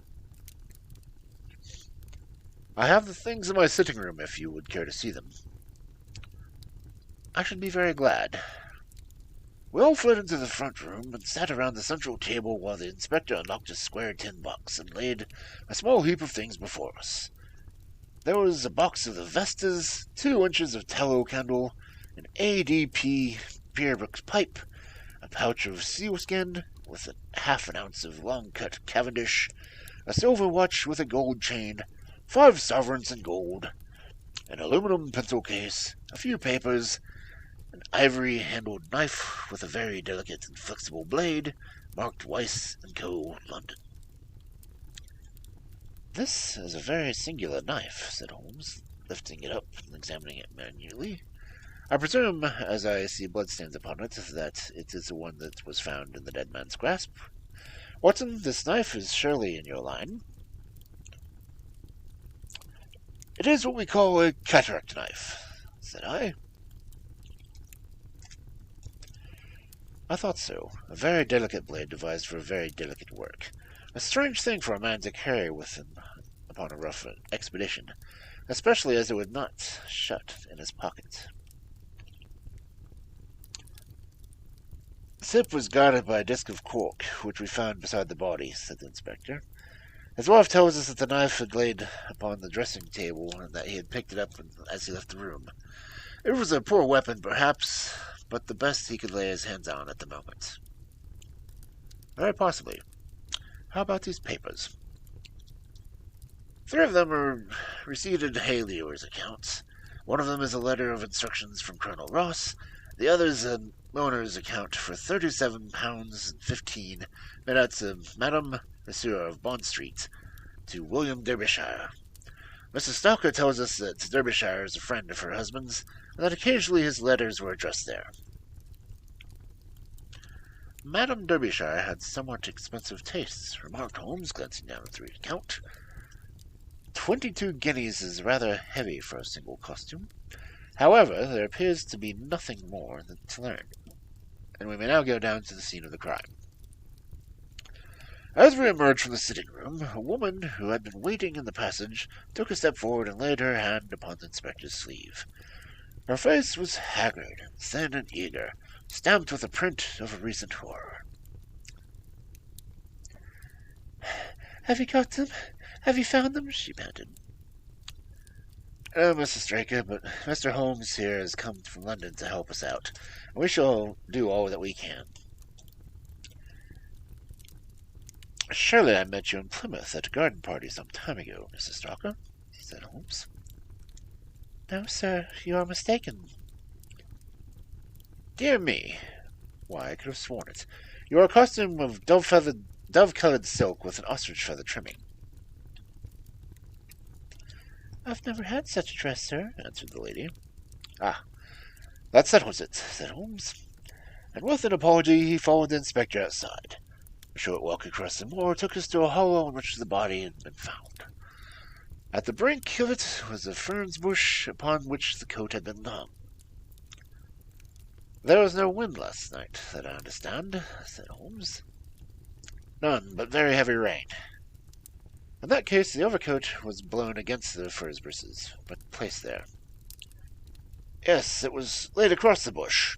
"I have the things in my sitting room, if you would care to see them." "I should be very glad." We all fled into the front room and sat around the central table while the inspector unlocked a square tin box and laid a small heap of things before us. There was a box of the Vestas, 2 inches of tallow candle, an ADP Beerbrook pipe, a pouch of sealskin with half an ounce of long-cut Cavendish, a silver watch with a gold chain, 5 sovereigns in gold, an aluminum pencil case, a few papers, an ivory-handled knife with a very delicate and flexible blade, marked Weiss & Co., London. "This is a very singular knife," said Holmes, lifting it up and examining it minutely. "I presume, as I see bloodstains upon it, that it is the one that was found in the dead man's grasp. Watson, this knife is surely in your line." "It is what we call a cataract knife," said I. "I thought so. A very delicate blade devised for a very delicate work. A strange thing for a man to carry with him upon a rough expedition, especially as it would not shut in his pocket." "The tip was guarded by a disc of cork, which we found beside the body," said the inspector. "His wife tells us that the knife had laid upon the dressing table and that he had picked it up as he left the room. It was a poor weapon, perhaps, but the best he could lay his hands on at the moment." "Very possibly. How about these papers?" "3 of them are received in Haylior's account. One of them is a letter of instructions from Colonel Ross. The other is a owner's account for £37.15 made out to Madame Monsieur of Bond Street, to William Derbyshire. Mrs. Stalker tells us that Derbyshire is a friend of her husband's, and that occasionally his letters were addressed there." "Madame Derbyshire had somewhat expensive tastes," remarked Holmes, glancing down at the account. 22 guineas is rather heavy for a single costume. However, there appears to be nothing more to learn, and we may now go down to the scene of the crime. As we emerged from the sitting room, a woman who had been waiting in the passage took a step forward and laid her hand upon the inspector's sleeve. Her face was haggard, thin, and eager, stamped with the print of a recent horror. "Have you got them? Have you found them?" she panted. "Oh, Mrs. Straker, but Mr. Holmes here has come from London to help us out, and we shall do all that we can." "Surely I met you in Plymouth at a garden party some time ago, Mrs. Stalker," said Holmes. "No, sir, you are mistaken." "Dear me! Why, I could have sworn it. You are a costume of dove-colored silk with an ostrich feather trimming." "I've never had such a dress, sir," answered the lady. "Ah, that settles it," said Holmes. And with an apology he followed the inspector outside. A short walk across the moor took us to a hollow in which the body had been found. At the brink of it was a furze bush upon which the coat had been hung. "There was no wind last night, that I understand," said Holmes. "None, but very heavy rain. In that case, the overcoat was blown against the furze bushes, but placed there." "Yes, it was laid across the bush."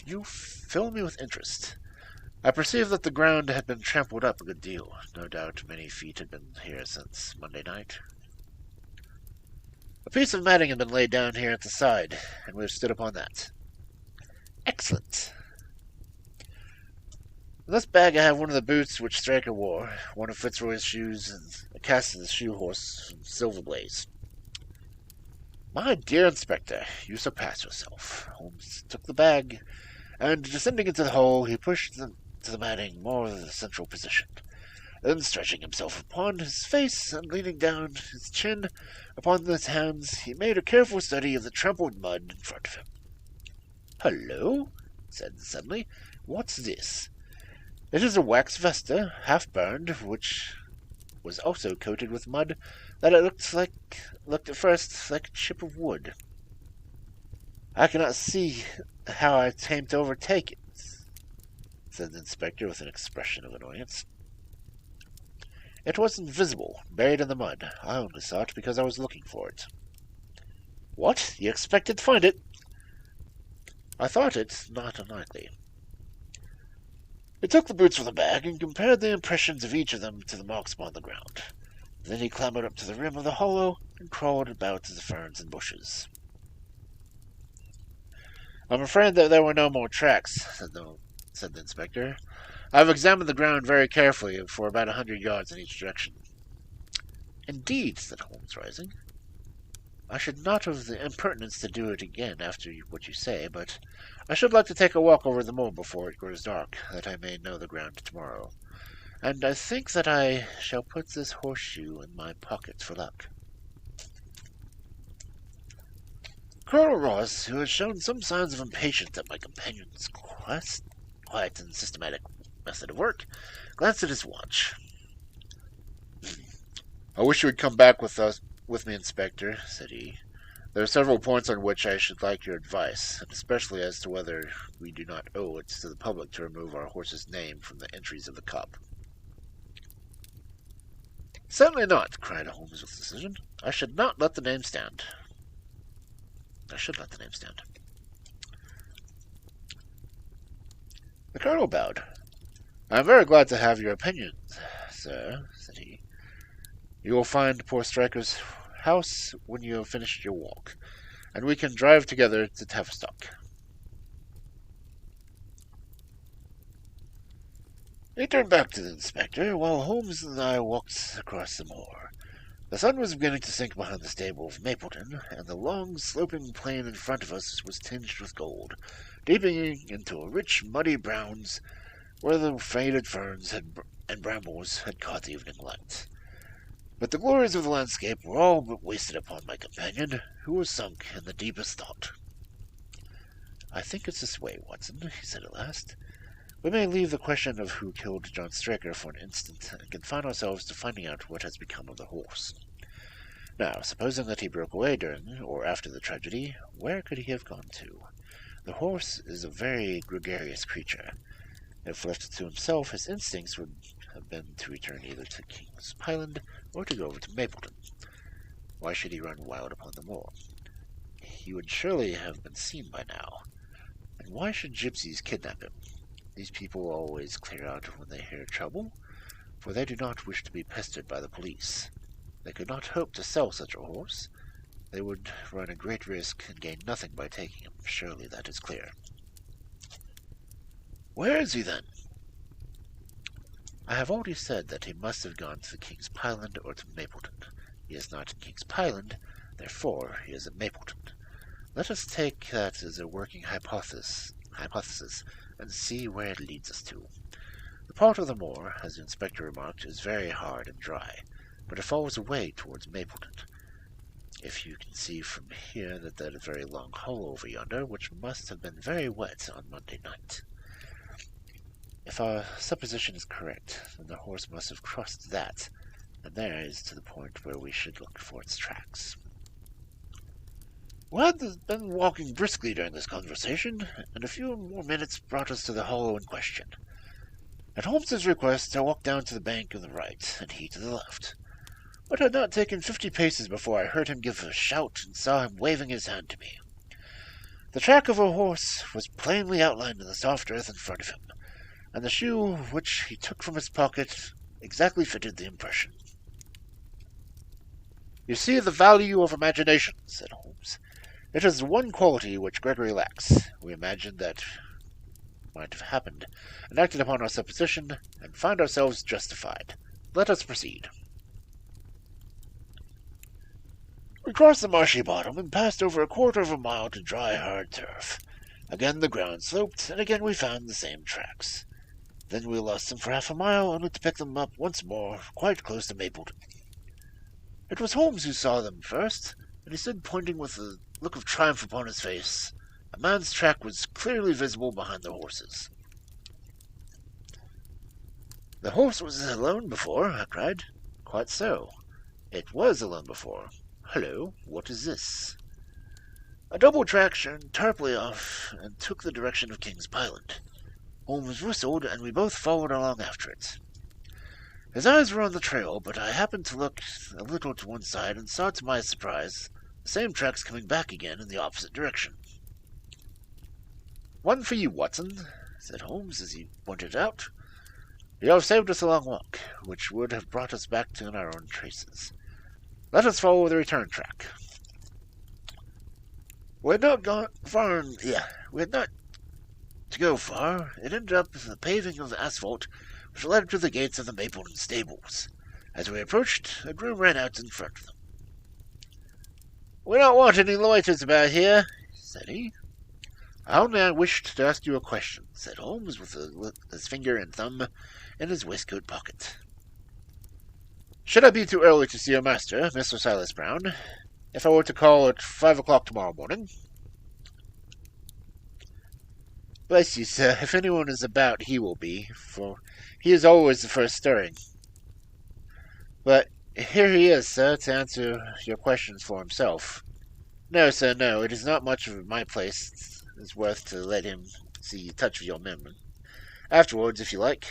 "You fill me with interest. I perceive that the ground had been trampled up a good deal. No doubt many feet had been here since Monday night." "A piece of matting had been laid down here at the side, and we have stood upon that." "Excellent. In this bag I have one of the boots which Straker wore, one of Fitzroy's shoes, and a cast of the shoe horse from Silver Blaze." "My dear Inspector, you surpass yourself." Holmes took the bag, and descending into the hole, he pushed to the matting more of the central position. Then, stretching himself upon his face and leaning down his chin upon his hands, he made a careful study of the trampled mud in front of him. "Hullo!" said suddenly. "What's this?" "It is a wax vesta, half burned, which was also coated with mud that it looked at first like a chip of wood." "I cannot see how I came to overtake it," said the inspector with an expression of annoyance. "It was invisible, buried in the mud. I only saw it because I was looking for it." "What? You expected to find it?" "I thought it not unlikely." He took the boots from the bag and compared the impressions of each of them to the marks upon the ground. Then he clambered up to the rim of the hollow and crawled about the ferns and bushes. "I'm afraid that there were no more tracks," said the inspector. "I have examined the ground very carefully for about 100 yards in each direction." "Indeed," said Holmes, rising. "I should not have the impertinence to do it again after what you say, but I should like to take a walk over the moor before it grows dark, that I may know the ground tomorrow. And I think that I shall put this horseshoe in my pocket for luck." Colonel Ross, who had shown some signs of impatience at my companion's quiet and systematic method of work, glanced at his watch. "I wish you would come back with me, Inspector," said he. "There are several points on which I should like your advice, and especially as to whether we do not owe it to the public to remove our horse's name from the entries of the cup." "Certainly not," cried Holmes with decision. "I should not let the name stand." I should let the name stand. The colonel bowed. "I am very glad to have your opinion, sir," said he. "You will find poor Stryker's house when you have finished your walk, and we can drive together to Tavistock." He turned back to the inspector, while Holmes and I walked across the moor. The sun was beginning to sink behind the stable of Mapleton, and the long, sloping plain in front of us was tinged with gold, deepening into a rich, muddy browns where the faded ferns and brambles had caught the evening light. But the glories of the landscape were all but wasted upon my companion, who was sunk in the deepest thought. "I think it's this way, Watson," he said at last. "We may leave the question of who killed John Straker for an instant, and confine ourselves to finding out what has become of the horse. Now, supposing that he broke away during or after the tragedy, where could he have gone to? The horse is a very gregarious creature. If left to himself, his instincts would have been to return either to King's Pyland or to go over to Mapleton. Why should he run wild upon the moor? He would surely have been seen by now. And why should gypsies kidnap him? These people always clear out when they hear trouble, for they do not wish to be pestered by the police. They could not hope to sell such a horse. They would run a great risk and gain nothing by taking him. Surely that is clear. Where is he, then? I have already said that he must have gone to the King's Pyland or to Mapleton. He is not in King's Pyland, therefore he is at Mapleton. Let us take that as a working hypothesis and see where it leads us to. The part of the moor, as the inspector remarked, is very hard and dry, but it falls away towards Mapleton. If you can see from here that is a very long hollow over yonder, which must have been very wet on Monday night. If our supposition is correct, then the horse must have crossed that, and there is to the point where we should look for its tracks. We had been walking briskly during this conversation, and a few more minutes brought us to the hollow in question. At Holmes's request, I walked down to the bank on the right, and he to the left. But I had not taken 50 paces before I heard him give a shout and saw him waving his hand to me. The track of a horse was plainly outlined in the soft earth in front of him, and the shoe which he took from his pocket exactly fitted the impression. "You see the value of imagination," said Holmes. "It is one quality which Gregory lacks. We imagined that might have happened, and acted upon our supposition, and find ourselves justified. Let us proceed." We crossed the marshy bottom and passed over a quarter of a mile to dry, hard turf. Again the ground sloped, and again we found the same tracks. Then we lost them for half a mile, only to pick them up once more, quite close to Mapleton. It was Holmes who saw them first, and he stood pointing with a look of triumph upon his face. A man's track was clearly visible behind the horses. "The horse was alone before," I cried. "Quite so. It was alone before. Hullo, what is this?" A double track turned sharply off and took the direction of King's Pyland. Holmes whistled, and we both followed along after it. His eyes were on the trail, but I happened to look a little to one side and saw to my surprise the same tracks coming back again in the opposite direction. "One for you, Watson," said Holmes as he pointed out. "You have saved us a long walk, which would have brought us back on our own traces. Let us follow the return track." We had not to go far. It ended up with the paving of the asphalt, which led to the gates of the Mapleton stables. As we approached, a groom ran out in front of them. "We don't want any loiters about here," said he. "I only wished to ask you a question," said Holmes, with his finger and thumb in his waistcoat pocket. "Should I be too early to see your master, Mr. Silas Brown, if I were to call at 5 o'clock tomorrow morning?" "Bless you, sir, if anyone is about he will be, for he is always the first stirring. But here he is, sir, to answer your questions for himself. No, sir, no, it is not much of my place is worth to let him see a touch of your memory. Afterwards, if you like."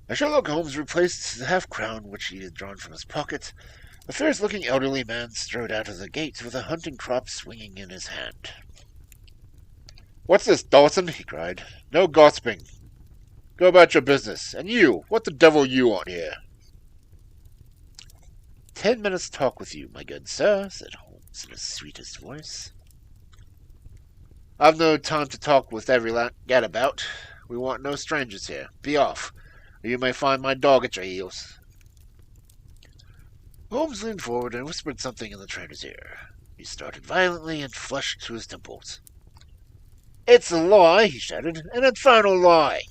As Sherlock Holmes replaced the half-crown which he had drawn from his pocket, a fierce-looking elderly man strode out of the gate with a hunting crop swinging in his hand. "What's this, Dawson?" he cried. "No gossiping. Go about your business. And you, what the devil you want here?" 10 minutes' talk with you, my good sir," said Holmes in his sweetest voice. "I've no time to talk with every gadabout. We want no strangers here. Be off, or you may find my dog at your heels." Holmes leaned forward and whispered something in the trainer's ear. He started violently and flushed to his temples. "It's a lie," he shouted, "an infernal lie."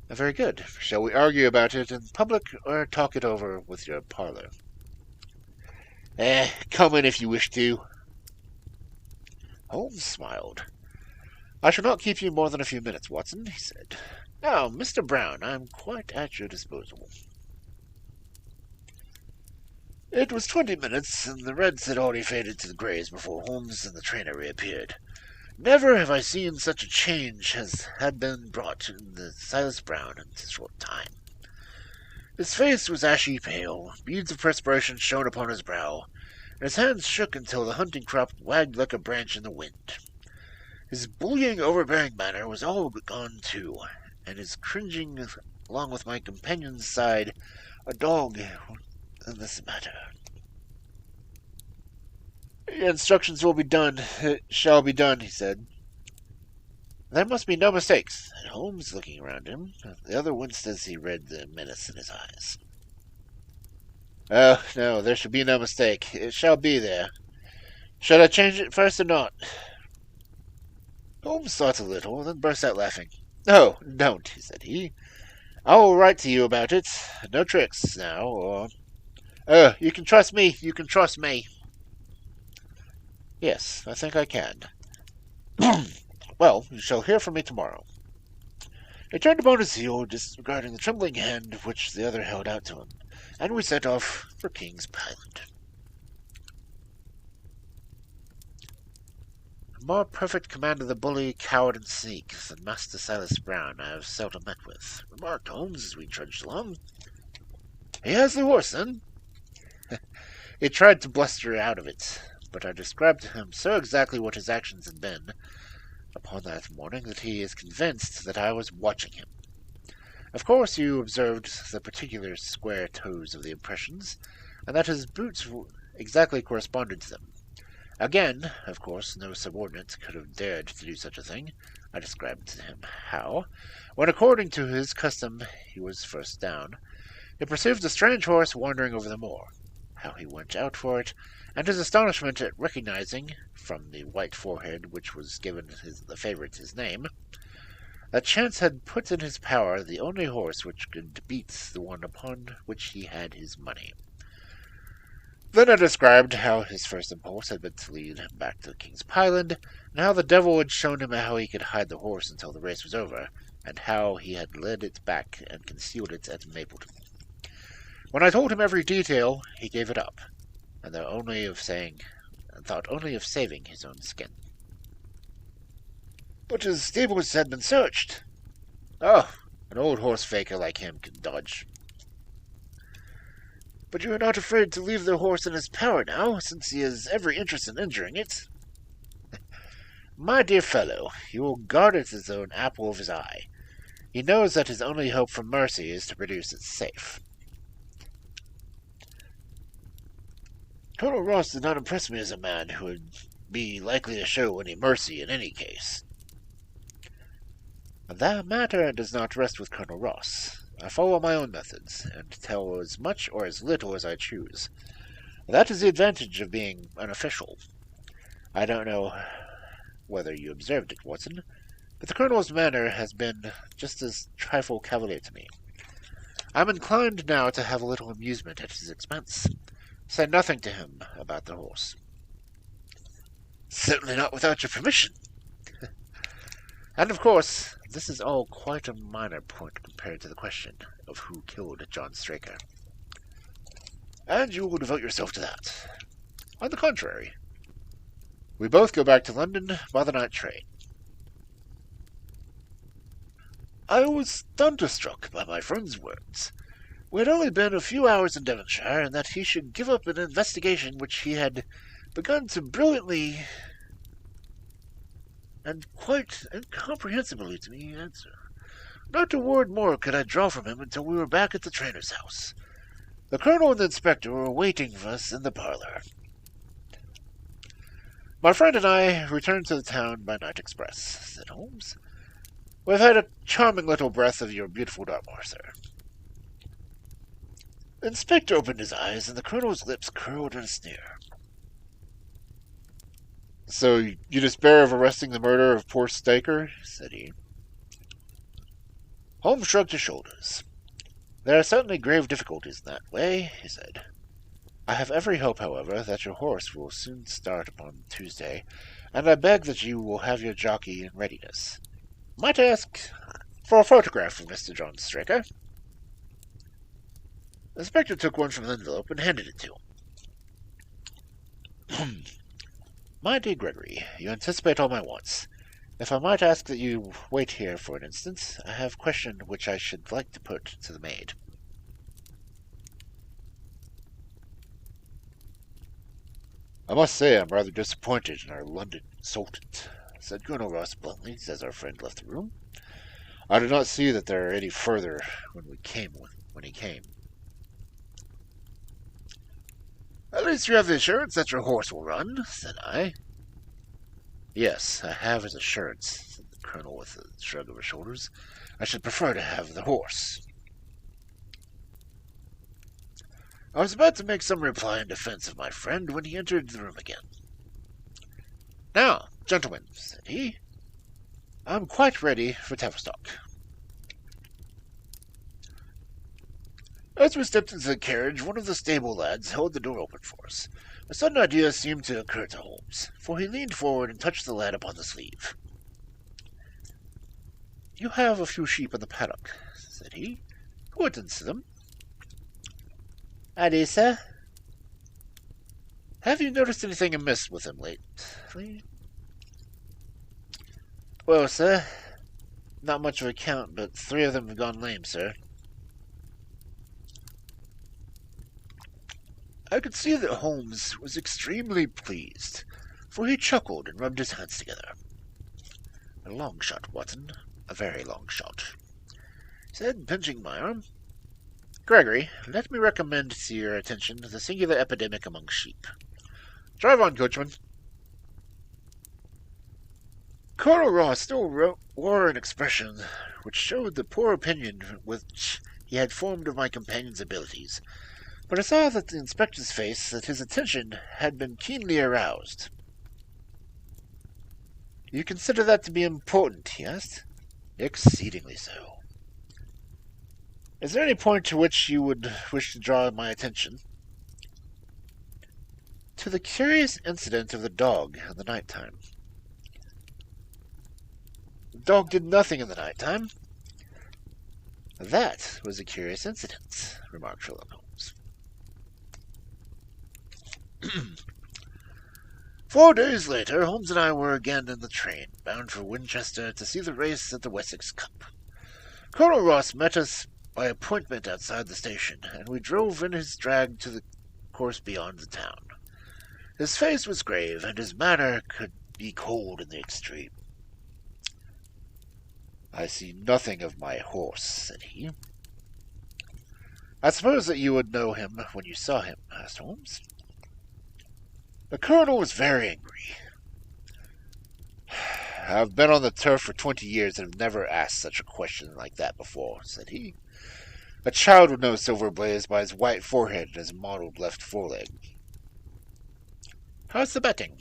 "Very good. Shall we argue about it in public, or talk it over with your parlour?" Come in if you wish to." Holmes smiled. "I shall not keep you more than a few minutes, Watson," he said. Now, Mr. Brown, I am quite at your disposal. It was 20 minutes, and the reds had already faded to the greys before Holmes and the trainer reappeared. Never have I seen such a change as had been brought in the Silas Brown in a short time. His face was ashy pale, beads of perspiration shone upon his brow, and his hands shook until the hunting crop wagged like a branch in the wind. His bullying, overbearing manner was all gone too, and his cringing along with my companion's side, a dog in this matter. Instructions will be done. It shall be done, he said. There must be no mistakes, and Holmes, looking around him, the other winced as he read the menace in his eyes. Oh, no, there shall be no mistake. It shall be there. Should I change it first or not? Holmes thought a little, then burst out laughing. No, don't, said he. I will write to you about it. No tricks, now, or... Oh, you can trust me, you can trust me. Yes, I think I can. Well, you shall hear from me tomorrow. He turned upon his heel, disregarding the trembling hand which the other held out to him, and we set off for King's Island. A more perfect command of the bully, coward, and sneak than Master Silas Brown I have seldom met with, remarked Holmes as we trudged along. He has the horse, then? He tried to bluster out of it, but I described to him so exactly what his actions had been upon that morning that he is convinced that I was watching him. Of course, you observed the particular square toes of the impressions, and that his boots exactly corresponded to them. Again, of course, no subordinate could have dared to do such a thing. I described to him how, when according to his custom he was first down, he perceived a strange horse wandering over the moor, how he went out for it, and his astonishment at recognizing, from the white forehead which was given the favourite his name, that chance had put in his power the only horse which could beat the one upon which he had his money. Then I described how his first impulse had been to lead him back to King's Island, and how the devil had shown him how he could hide the horse until the race was over, and how he had led it back and concealed it at Mapleton. When I told him every detail, he gave it up, and thought only of saving his own skin. But his stables had been searched. Oh, an old horse faker like him can dodge. But you are not afraid to leave the horse in his power now, since he has every interest in injuring it? My dear fellow, he will guard it as his own apple of his eye. He knows that his only hope for mercy is to produce it safe. Colonel Ross did not impress me as a man who would be likely to show any mercy in any case. That matter does not rest with Colonel Ross. I follow my own methods, and tell as much or as little as I choose. That is the advantage of being unofficial. I don't know whether you observed it, Watson, but the Colonel's manner has been just as trifle cavalier to me. I am inclined now to have a little amusement at his expense. Say nothing to him about the horse. Certainly not without your permission. And of course, this is all quite a minor point compared to the question of who killed John Straker. And you will devote yourself to that. On the contrary, we both go back to London by the night train. I was thunderstruck by my friend's words. We had only been a few hours in Devonshire, and that he should give up an investigation which he had begun to brilliantly and quite incomprehensibly to me answer. Not a word more could I draw from him until we were back at the trainer's house. The colonel and the inspector were waiting for us in the parlour. My friend and I returned to the town by night express, said Holmes. We've had a charming little breath of your beautiful Dartmoor, sir. The inspector opened his eyes, and the colonel's lips curled in a sneer. So you despair of arresting the murderer of poor Staker? Said he. Holmes shrugged his shoulders. There are certainly grave difficulties in that way, he said. I have every hope, however, that your horse will soon start upon Tuesday, and I beg that you will have your jockey in readiness. Might I ask For a photograph of Mr. John Straker. The inspector took one from an envelope and handed it to him. My dear Gregory, you anticipate all my wants. If I might ask that you wait here for an instant, I have a question which I should like to put to the maid. I must say I'm rather disappointed in our London consultant, said Colonel Ross bluntly as our friend left the room. I did not see that there are any further when he came. At least you have the assurance that your horse will run, said I. Yes, I have his assurance, said the colonel with a shrug of his shoulders. I should prefer to have the horse. I was about to make some reply in defense of my friend when he entered the room again. Now, gentlemen, said he, I am quite ready for Tavistock. As we stepped into the carriage, one of the stable lads held the door open for us. A sudden idea seemed to occur to Holmes, for he leaned forward and touched the lad upon the sleeve. You have a few sheep in the paddock, said he. Who attends to them? I do, sir. Have you noticed anything amiss with them lately? Well, sir, not much of a count, but 3 of them have gone lame, sir. I could see that Holmes was extremely pleased, for he chuckled and rubbed his hands together. A long shot, Watson, a very long shot, said, pinching my arm. Gregory, let me recommend to your attention the singular epidemic among sheep. Drive on, coachman. Colonel Ross still wore an expression which showed the poor opinion which he had formed of my companion's abilities, but I saw that the inspector's face that his attention had been keenly aroused. You consider that to be important, he asked. Exceedingly so. Is there any point to which you would wish to draw my attention? To the curious incident of the dog in the night time. The dog did nothing in the night time. That was a curious incident, remarked Sherlock Holmes. 4 days later, Holmes and I were again in the train, bound for Winchester to see the race at the Wessex Cup. Colonel Ross met us by appointment outside the station, and we drove in his drag to the course beyond the town. His face was grave, and his manner could be cold in the extreme. I see nothing of my horse, said he. I suppose that you would know him when you saw him, asked Holmes. The colonel was very angry. I've been on the turf for 20 years and have never asked such a question like that before, said he. A child would know Silver Blaze by his white forehead and his mottled left foreleg. How's the betting?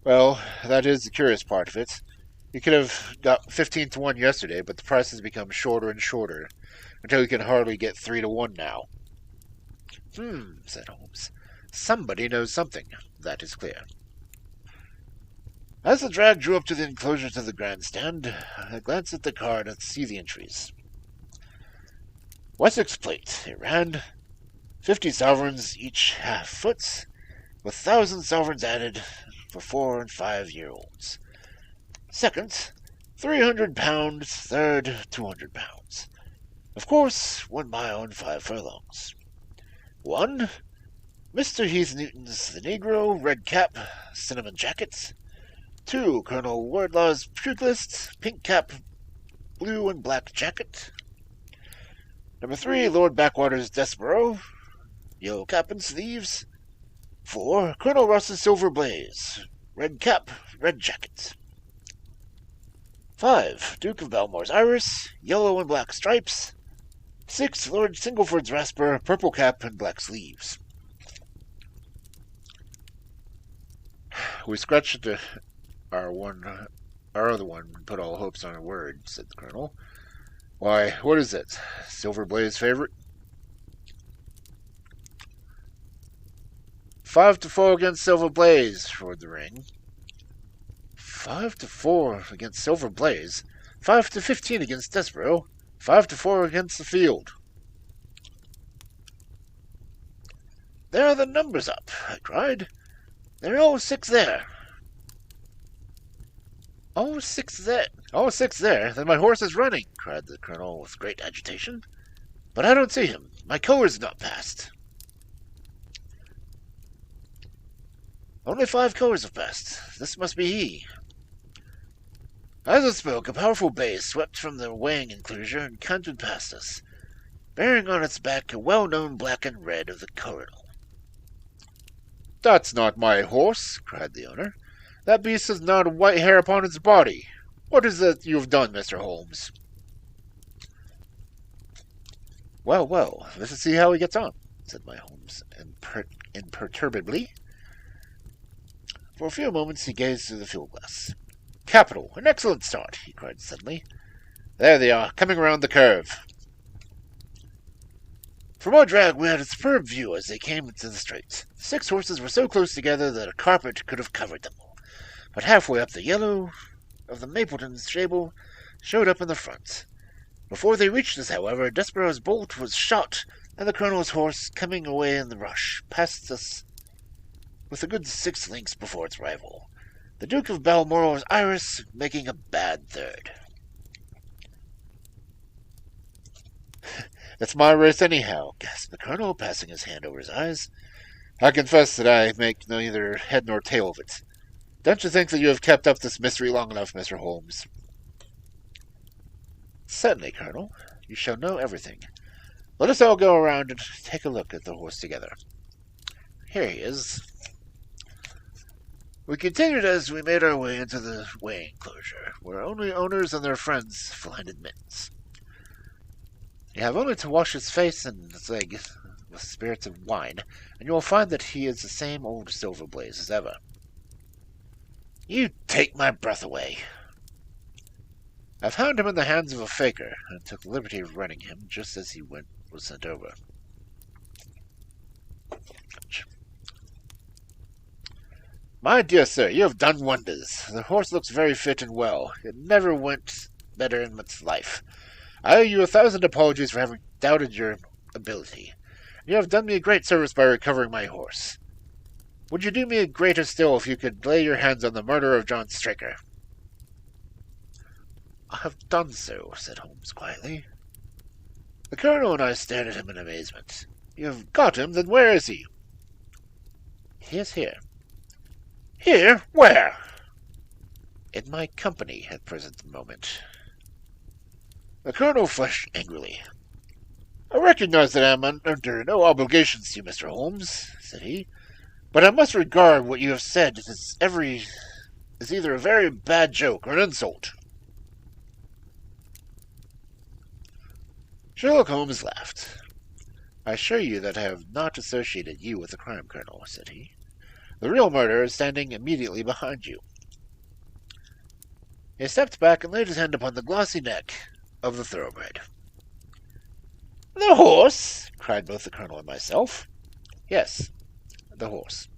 Well, that is the curious part of it. You could have got 15 to 1 yesterday, but the price has become shorter and shorter, until you can hardly get 3 to 1 now. Said Holmes. Somebody knows something, that is clear. As the drag drew up to the enclosure to the grandstand, I glanced at the card to see the entries. Wessex plate, it ran. 50 sovereigns each half-foot, with 1,000 sovereigns added for 4 and 5-year-olds. Second, £300, third, £200. Of course, 1 mile and 5 furlongs. 1. Mr. Heath Newton's The Negro, red cap, cinnamon jacket. 2. Colonel Wardlaw's Pugilist, pink cap, blue and black jacket. Number 3. Lord Backwater's Desborough, yellow cap and sleeves. 4. Colonel Ross's Silver Blaze, red cap, red jacket. 5. Duke of Belmore's Iris, yellow and black stripes. 6. Lord Singleford's Rasper, purple cap and black sleeves. We scratched our other one and put all hopes on a word, said the colonel. Why, what is it? Silver Blaze favorite? 5 to 4 against Silver Blaze, roared the ring. 5 to 4 against Silver Blaze? 5-15 against Desborough. 5-4 against the field. There are the numbers up, I cried. They're all 6 there. All 6 there? All 6 there? Then my horse is running, cried the colonel with great agitation. But I don't see him. My color's not passed. Only 5 colors have passed. This must be he. As I spoke, a powerful bay swept from the weighing enclosure and cantered past us, bearing on its back a well-known black and red of the colonel. That's not my horse, cried the owner. That beast has not a white hair upon its body. What is it you have done, Mr. Holmes? Well, well, let us see how he gets on, said my Holmes imperturbably. For a few moments he gazed through the field-glass. Capital! An excellent start! He cried suddenly. There they are, coming round the curve. From our drag we had a superb view as they came into the straight. The 6 horses were so close together that a carpet could have covered them. But halfway up the yellow of the Mapleton stable showed up in the front. Before they reached us, however, Desborough's bolt was shot, and the colonel's horse, coming away in the rush, passed us with a good 6 lengths before its rival, the Duke of Balmoral's Iris making a bad third. That's my race anyhow, gasped the colonel, passing his hand over his eyes. I confess that I make neither head nor tail of it. Don't you think that you have kept up this mystery long enough, Mr. Holmes? Certainly, Colonel. You shall know everything. Let us all go around and take a look at the horse together. Here he is. We continued as we made our way into the weighing enclosure, where only owners and their friends find admittance. You have only to wash his face and his leg with spirits of wine, and you will find that he is the same old Silver Blaze as ever. You take my breath away. I found him in the hands of a faker, and took the liberty of running him just as he was sent over. My dear sir, you have done wonders. The horse looks very fit and well. It never went better in its life. I owe you 1,000 apologies for having doubted your ability. You have done me a great service by recovering my horse. Would you do me a greater still if you could lay your hands on the murderer of John Straker? I have done so, said Holmes quietly. The colonel and I stared at him in amazement. You have got him? Then where is he? He is here. Here? Where? In my company at present moment. The colonel flushed angrily. I recognize that I am under no obligations to you, Mr. Holmes, said he, but I must regard what you have said as either a very bad joke or an insult. Sherlock Holmes laughed. I assure you that I have not associated you with the crime, Colonel, said he. The real murderer is standing immediately behind you. He stepped back and laid his hand upon the glossy neck of the thoroughbred. The horse? Cried both the colonel and myself. Yes, the horse.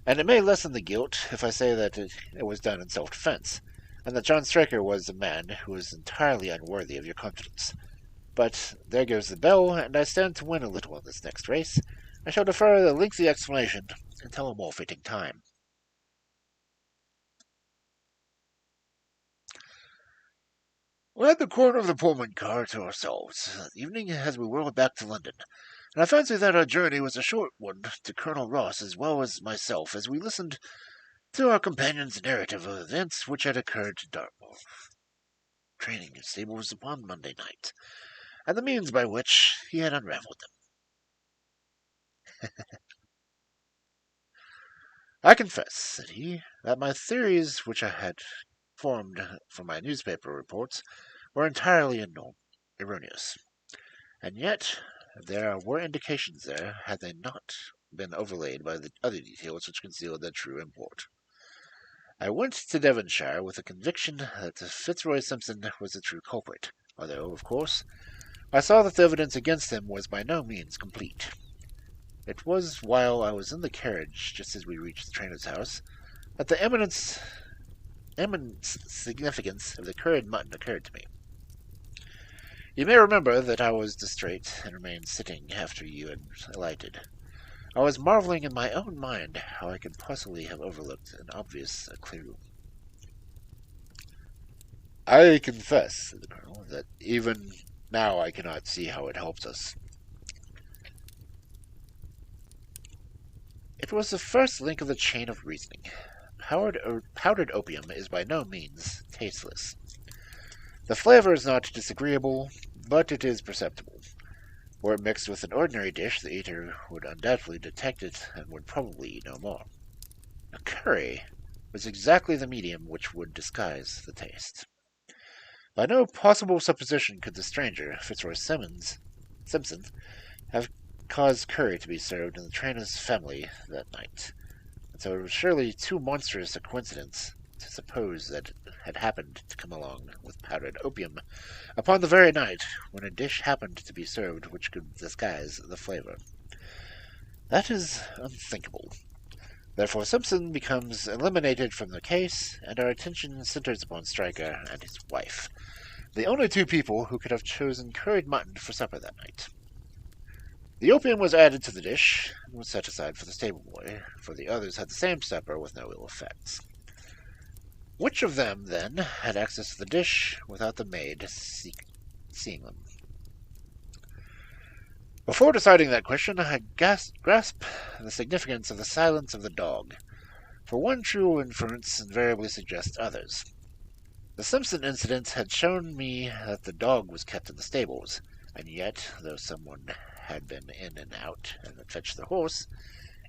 And it may lessen the guilt if I say that it was done in self-defense, and that John Straker was a man who was entirely unworthy of your confidence. But there goes the bell, and I stand to win a little in this next race. I shall defer the lengthy explanation until a more fitting time. We had the corner of the Pullman car to ourselves that evening as we whirled back to London, and I fancy that our journey was a short one to Colonel Ross as well as myself as we listened to our companion's narrative of events which had occurred to Dartmoor training stables upon Monday night, and the means by which he had unravelled them. I confess, said he, that my theories which I had formed from my newspaper reports were entirely erroneous, and yet there were indications there, had they not been overlaid by the other details which concealed their true import. I went to Devonshire with the conviction that Fitzroy Simpson was the true culprit, although, of course, I saw that the evidence against him was by no means complete. It was while I was in the carriage, just as we reached the trainer's house, that the eminence immense significance of the curried mutton occurred to me. You may remember that I was distrait and remained sitting after you had alighted. I was marveling in my own mind how I could possibly have overlooked an obvious clue. I confess, said the colonel, that even now I cannot see how it helps us. It was the first link of the chain of reasoning. Powdered opium is by no means tasteless. The flavor is not disagreeable, but it is perceptible. Were it mixed with an ordinary dish, the eater would undoubtedly detect it and would probably eat no more. A curry was exactly the medium which would disguise the taste. By no possible supposition could the stranger, Fitzroy Simpson, have caused curry to be served in the trainer's family that night, and so it was surely too monstrous a coincidence to suppose that it had happened to come along with powdered opium upon the very night when a dish happened to be served which could disguise the flavor. That is unthinkable. Therefore Simpson becomes eliminated from the case, and our attention centers upon Stryker and his wife, the only two people who could have chosen curried mutton for supper that night. The opium was added to the dish, and was set aside for the stable boy, for the others had the same supper with no ill effects. Which of them, then, had access to the dish without the maid seeing them? Before deciding that question, I grasped the significance of the silence of the dog, for one true inference invariably suggests others. The Simpson incident had shown me that the dog was kept in the stables, and yet, though someone had been in and out and had fetched the horse,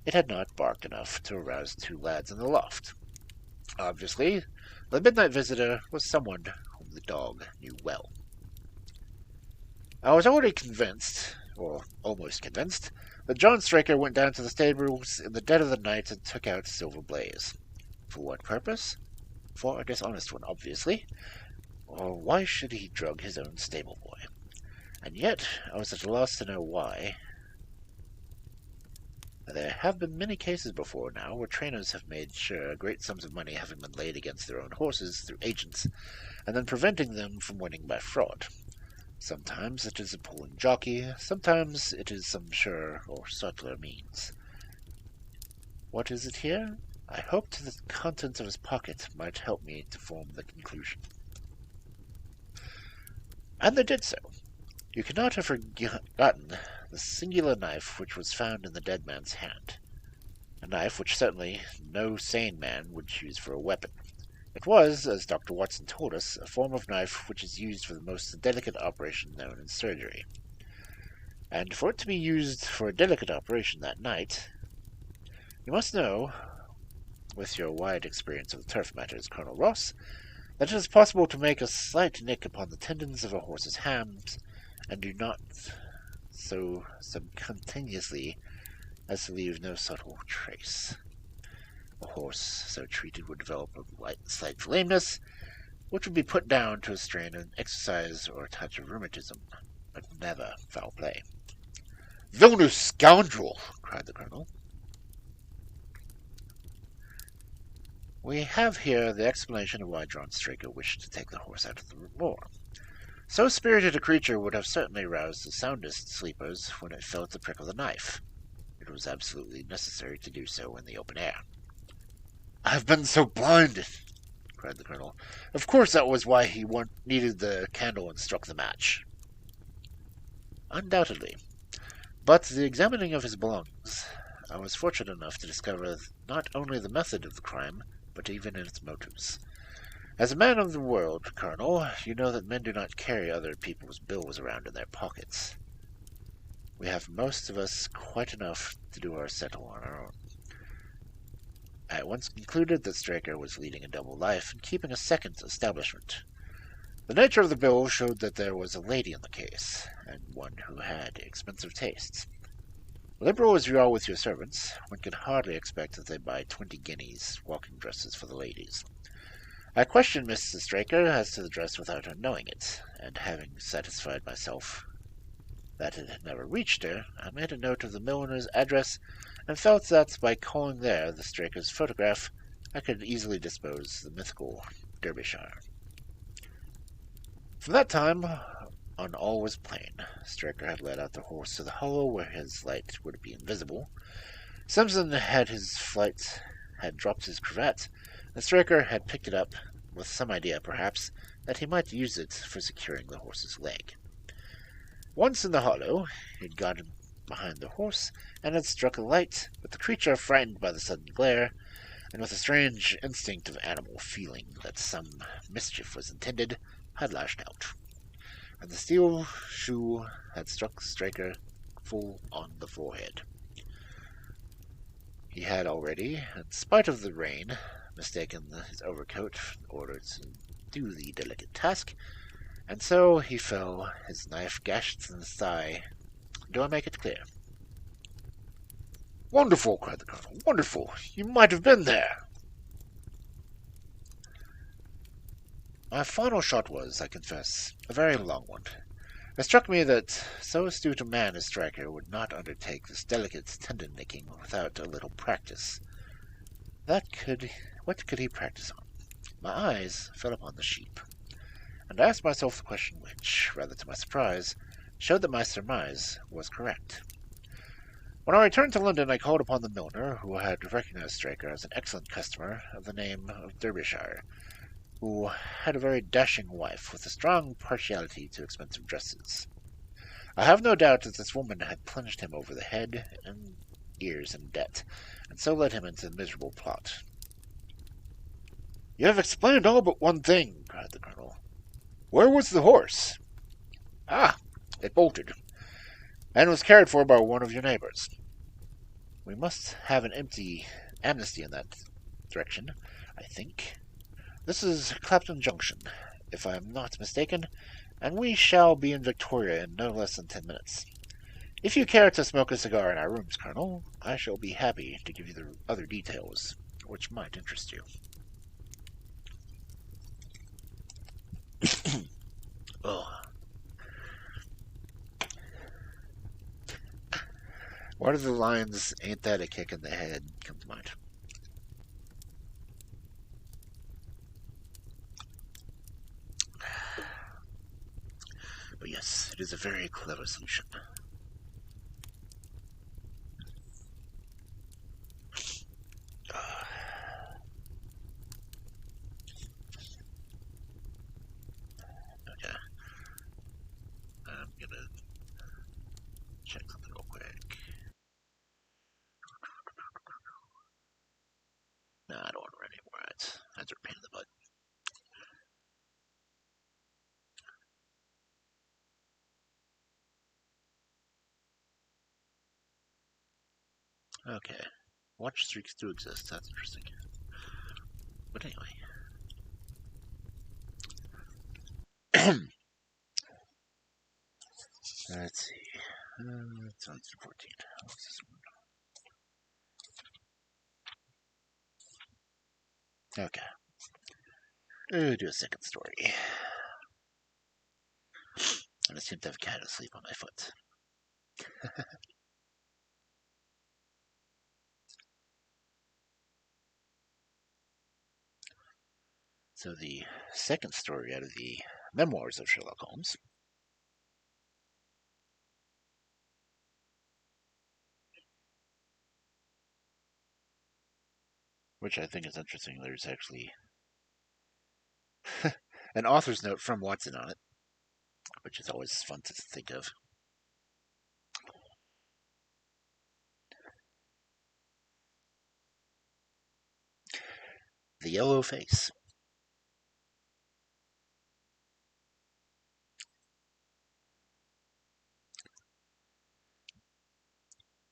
it had not barked enough to arouse two lads in the loft. Obviously, the midnight visitor was someone whom the dog knew well. I was already convinced, or almost convinced, that John Straker went down to the stables in the dead of the night and took out Silver Blaze. For what purpose? For a dishonest one, obviously. Or why should he drug his own stable boy? And yet I was at a loss to know why. There have been many cases before now where trainers have made sure great sums of money having been laid against their own horses through agents, and then preventing them from winning by fraud. Sometimes it is a pulling jockey, sometimes it is some surer or subtler means. What is it here? I hoped the contents of his pocket might help me to form the conclusion. And they did so. You cannot have forgotten the singular knife which was found in the dead man's hand. A knife which certainly no sane man would choose for a weapon. It was, as Dr. Watson told us, a form of knife which is used for the most delicate operation known in surgery. And for it to be used for a delicate operation that night, you must know, with your wide experience of turf matters, Colonel Ross, that it is possible to make a slight nick upon the tendons of a horse's hams, and do not so subcutaneously as to leave no subtle trace. A horse so treated would develop a slight lameness, which would be put down to a strain of exercise or a touch of rheumatism, but never foul play. "Villainous scoundrel!" cried the colonel. We have here the explanation of why John Straker wished to take the horse out of the moor. So spirited a creature would have certainly roused the soundest sleepers when it felt the prick of the knife. It was absolutely necessary to do so in the open air. "I've been so blinded," cried the colonel. "Of course that was why he needed the candle and struck the match." Undoubtedly. But the examining of his belongings, I was fortunate enough to discover not only the method of the crime, but even its motives. As a man of the world, Colonel, you know that men do not carry other people's bills around in their pockets. We have most of us quite enough to do our settle on our own. I at once concluded that Straker was leading a double life and keeping a second establishment. The nature of the bill showed that there was a lady in the case, and one who had expensive tastes. Liberal as you are with your servants, one can hardly expect that they buy 20 guineas walking dresses for the ladies. I questioned Mrs. Straker as to the dress without her knowing it, and having satisfied myself that it had never reached her, I made a note of the milliner's address, and felt that by calling there the Straker's photograph, I could easily dispose the mythical Derbyshire. From that time on, all was plain. Stryker had led out the horse to the hollow where his light would be invisible. Simpson had dropped his cravat, and Stryker had picked it up, with some idea, perhaps, that he might use it for securing the horse's leg. Once in the hollow, he had gotten behind the horse and had struck a light, but the creature, frightened by the sudden glare, and with a strange instinct of animal feeling that some mischief was intended, had lashed out, and the steel shoe had struck Stryker full on the forehead. He had already, in spite of the rain, mistaken his overcoat in order to do the delicate task, and so he fell, his knife gashed in his thigh. Do I make it clear? "Wonderful!" cried the colonel. "Wonderful! You might have been there!" My final shot was, I confess, a very long one. It struck me that so astute a man as Stryker would not undertake this delicate tendon-nicking without a little practice. What could he practice on? My eyes fell upon the sheep, and I asked myself the question which, rather to my surprise, showed that my surmise was correct. When I returned to London, I called upon the milliner, who had recognized Stryker as an excellent customer of the name of Derbyshire, who had a very dashing wife with a strong partiality to expensive dresses. I have no doubt that this woman had plunged him over the head and ears in debt, and so led him into the miserable plot. "You have explained all but one thing," cried the colonel. "Where was the horse?" "Ah, it bolted, and was cared for by one of your neighbors. We must have an amnesty in that direction, I think. This is Clapton Junction, if I am not mistaken, and we shall be in Victoria in no less than 10 minutes. If you care to smoke a cigar in our rooms, Colonel, I shall be happy to give you the other details, which might interest you." Oh, Why do the lines, "Ain't that a kick in the head," come to mind? But yes, it is a very clever solution. Okay. I'm gonna check something real quick. No, I don't want to run anymore ads. Ads are a pain in the butt. Okay. Watch streaks do exist. That's interesting. But anyway. Let's see. It's on 14. What's this one? Okay. Do a second story. And I seem to have a cat asleep on my foot. So the second story out of the Memoirs of Sherlock Holmes, which I think is interesting. There's actually an author's note from Watson on it, which is always fun to think of. The Yellow Face.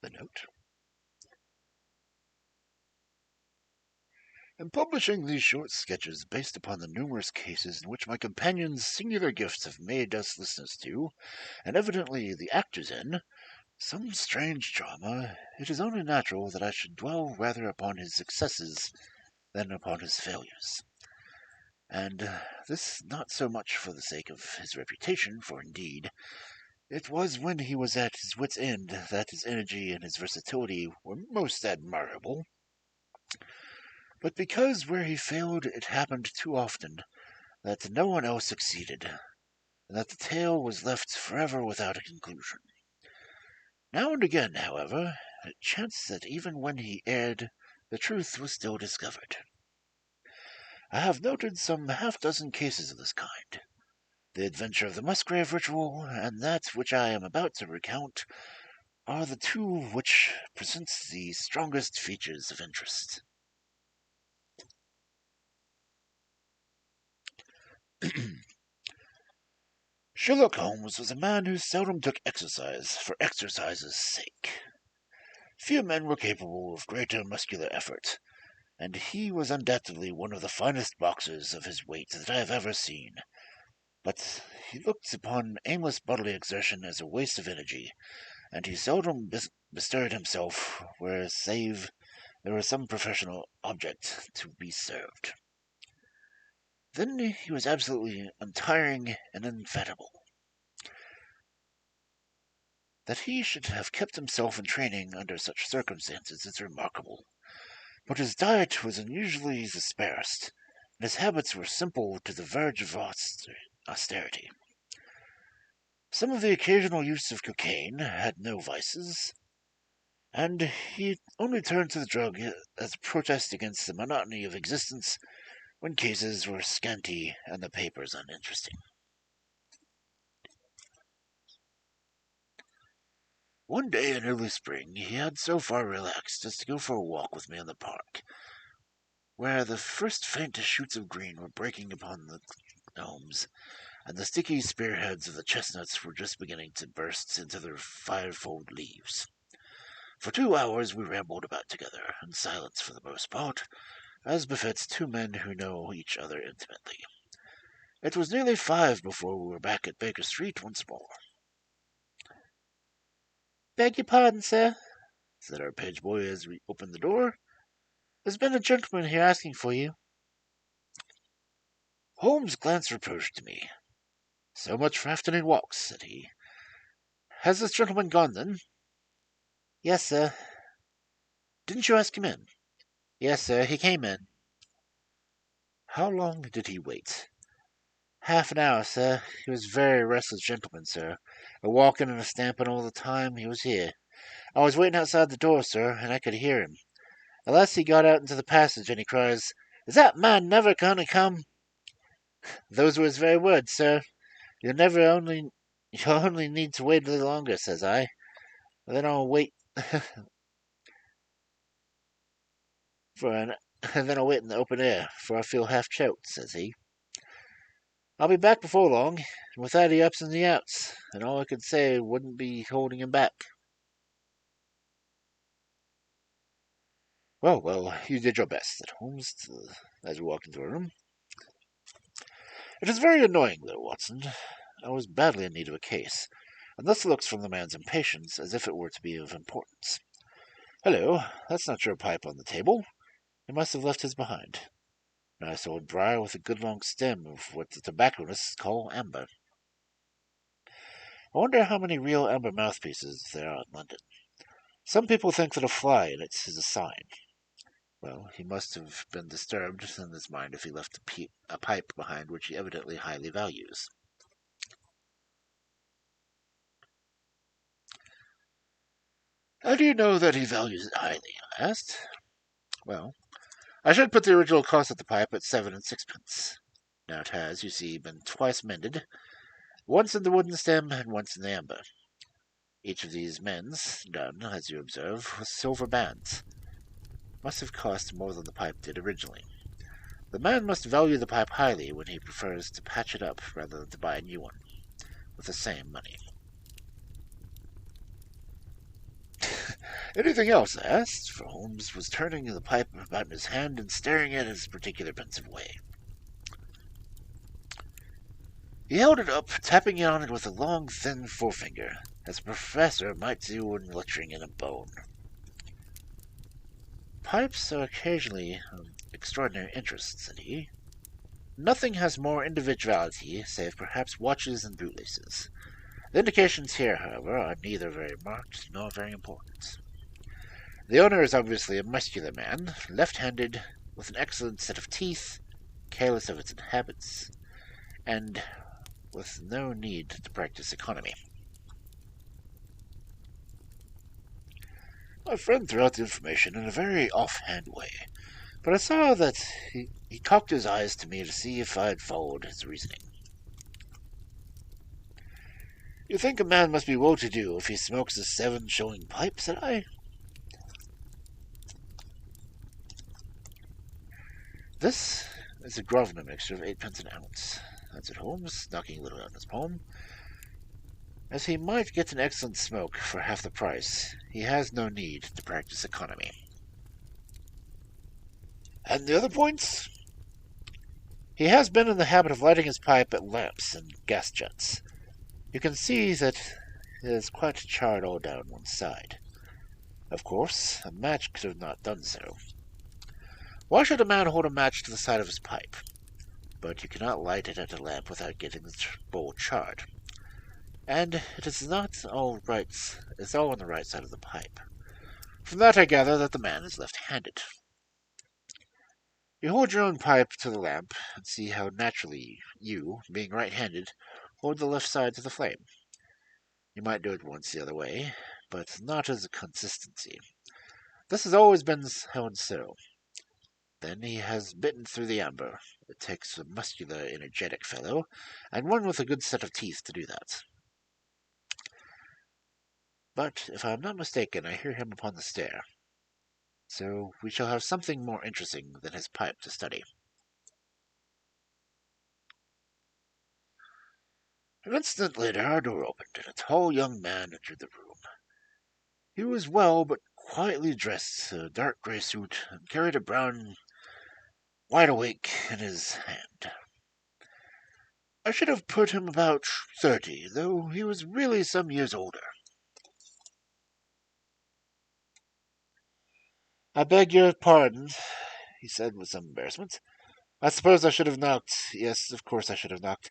The note. "I'm publishing these short sketches based upon the numerous cases in which my companions' singular gifts have made us listeners to, and evidently the actors in, some strange drama. It is only natural that I should dwell rather upon his successes than upon his failures. And this not so much for the sake of his reputation, for indeed it was when he was at his wit's end that his energy and his versatility were most admirable. But because where he failed it happened too often that no one else succeeded, and that the tale was left forever without a conclusion. Now and again, however, it chanced that even when he erred, the truth was still discovered. I have noted some half-dozen cases of this kind. The adventure of the Musgrave ritual, and that which I am about to recount, are the two which present the strongest features of interest. Sherlock Holmes was a man who seldom took exercise for exercise's sake. Few men were capable of greater muscular effort, and he was undoubtedly one of the finest boxers of his weight that I have ever seen. But he looked upon aimless bodily exertion as a waste of energy, and he seldom bestirred himself where save there was some professional object to be served. Then he was absolutely untiring and infatigable. That he should have kept himself in training under such circumstances is remarkable, but his diet was unusually disparaged, and his habits were simple to the verge of austerity. Some of the occasional use of cocaine had no vices, and he only turned to the drug as a protest against the monotony of existence when cases were scanty and the papers uninteresting. One day in early spring he had so far relaxed as to go for a walk with me in the park, where the first faint shoots of green were breaking upon the elms, and the sticky spearheads of the chestnuts were just beginning to burst into their fivefold leaves. For 2 hours we rambled about together, in silence for the most part, as befits two men who know each other intimately. It was nearly 5 before we were back at Baker Street once more. "Beg your pardon, sir," said our page boy as we opened the door. "There's been a gentleman here asking for you." Holmes glanced reproach to me. "So much for afternoon walks," said he. "Has this gentleman gone, then?" "Yes, sir." "Didn't you ask him in?" "Yes, sir, he came in." "How long did he wait?" "Half an hour, sir. He was a very restless gentleman, sir. A walking and a stamping all the time he was here. I was waiting outside the door, sir, and I could hear him. At last he got out into the passage, and he cries, 'Is that man never going to come?' Those were his very words, sir. You'll only need to wait a little longer,' says I. Then I'll wait then I'll wait in the open air, for I feel half choked,' says he. I'll be back before long, and without the ups and the outs, and all I could say wouldn't be holding him back." Well, you did your best," said Holmes, as we walked into a room. "It is very annoying, though, Watson. I was badly in need of a case, and thus looks from the man's impatience as if it were to be of importance. Hello, that's not your pipe on the table. He must have left his behind. Nice old briar with a good long stem of what the tobacconists call amber. I wonder how many real amber mouthpieces there are in London. Some people think that a fly in it is a sign. Well, he must have been disturbed in his mind if he left a pipe behind which he evidently highly values." "How do you know that he values it highly?" I asked. "Well, I should put the original cost of the pipe at 7 and 6 pence. Now it has, you see, been twice mended, once in the wooden stem and once in the amber. Each of these mends, done, as you observe, with silver bands. Must have cost more than the pipe did originally. The man must value the pipe highly when he prefers to patch it up rather than to buy a new one, with the same money." "Anything else?" I asked, for Holmes was turning the pipe about in his hand and staring at it in his particular pensive way. He held it up, tapping on it with a long, thin forefinger, as a professor might do when lecturing in a bone. "Pipes are occasionally of extraordinary interest," said he. "Nothing has more individuality, save perhaps watches and bootlaces. The indications here, however, are neither very marked nor very important. The owner is obviously a muscular man, left-handed, with an excellent set of teeth, careless of its habits, and with no need to practice economy. My friend threw out the information in a very offhand way, but I saw that he cocked his eyes to me to see if I had followed his reasoning. You think a man must be well-to-do if he smokes a 7-shilling pipe, said I. This is a Grosvenor mixture of 8 pence an ounce, answered Holmes, knocking a little out his palm. As he might get an excellent smoke for half the price, he has no need to practice economy. And the other points? He has been in the habit of lighting his pipe at lamps and gas jets. You can see that it is quite charred all down one side. Of course, a match could have not done so. Why should a man hold a match to the side of his pipe? But you cannot light it at a lamp without getting the bowl charred. And it is not all right. It's all on the right side of the pipe. From that I gather that the man is left-handed. You hold your own pipe to the lamp, and see how naturally you, being right-handed, hold the left side to the flame. You might do it once the other way, but not as a consistency. This has always been held so. Then he has bitten through the amber. It takes a muscular, energetic fellow, and one with a good set of teeth to do that. But if I am not mistaken, I hear him upon the stair. So we shall have something more interesting than his pipe to study. An instant later our door opened, and a tall young man entered the room. He was well but quietly dressed, a dark grey suit, and carried a brown wide-awake in his hand. I should have put him about 30, though he was really some years older. I beg your pardon, he said with some embarrassment. I suppose I should have knocked. Yes, of course I should have knocked.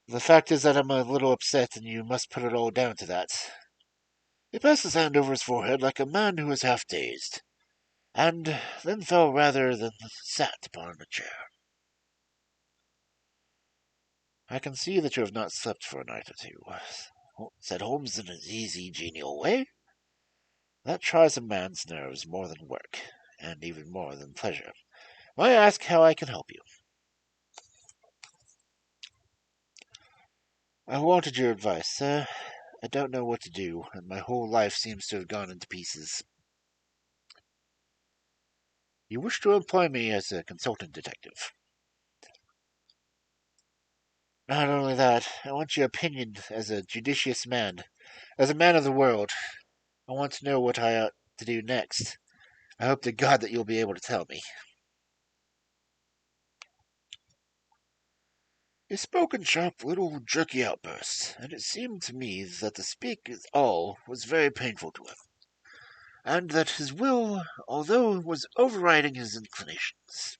The fact is that I'm a little upset, and you must put it all down to that. He passed his hand over his forehead like a man who is half dazed, and then fell rather than sat upon a chair. I can see that you have not slept for a night or two, said Holmes in his easy, genial way. That tries a man's nerves more than work, and even more than pleasure. May I ask how I can help you? I wanted your advice, sir. I don't know what to do, and my whole life seems to have gone into pieces. You wish to employ me as a consultant detective. Not only that, I want your opinion as a judicious man, as a man of the world. I want to know what I ought to do next. I hope to God that you'll be able to tell me. He spoke in sharp, little, jerky outbursts, and it seemed to me that to speak at all was very painful to him, and that his will, although it was overriding his inclinations.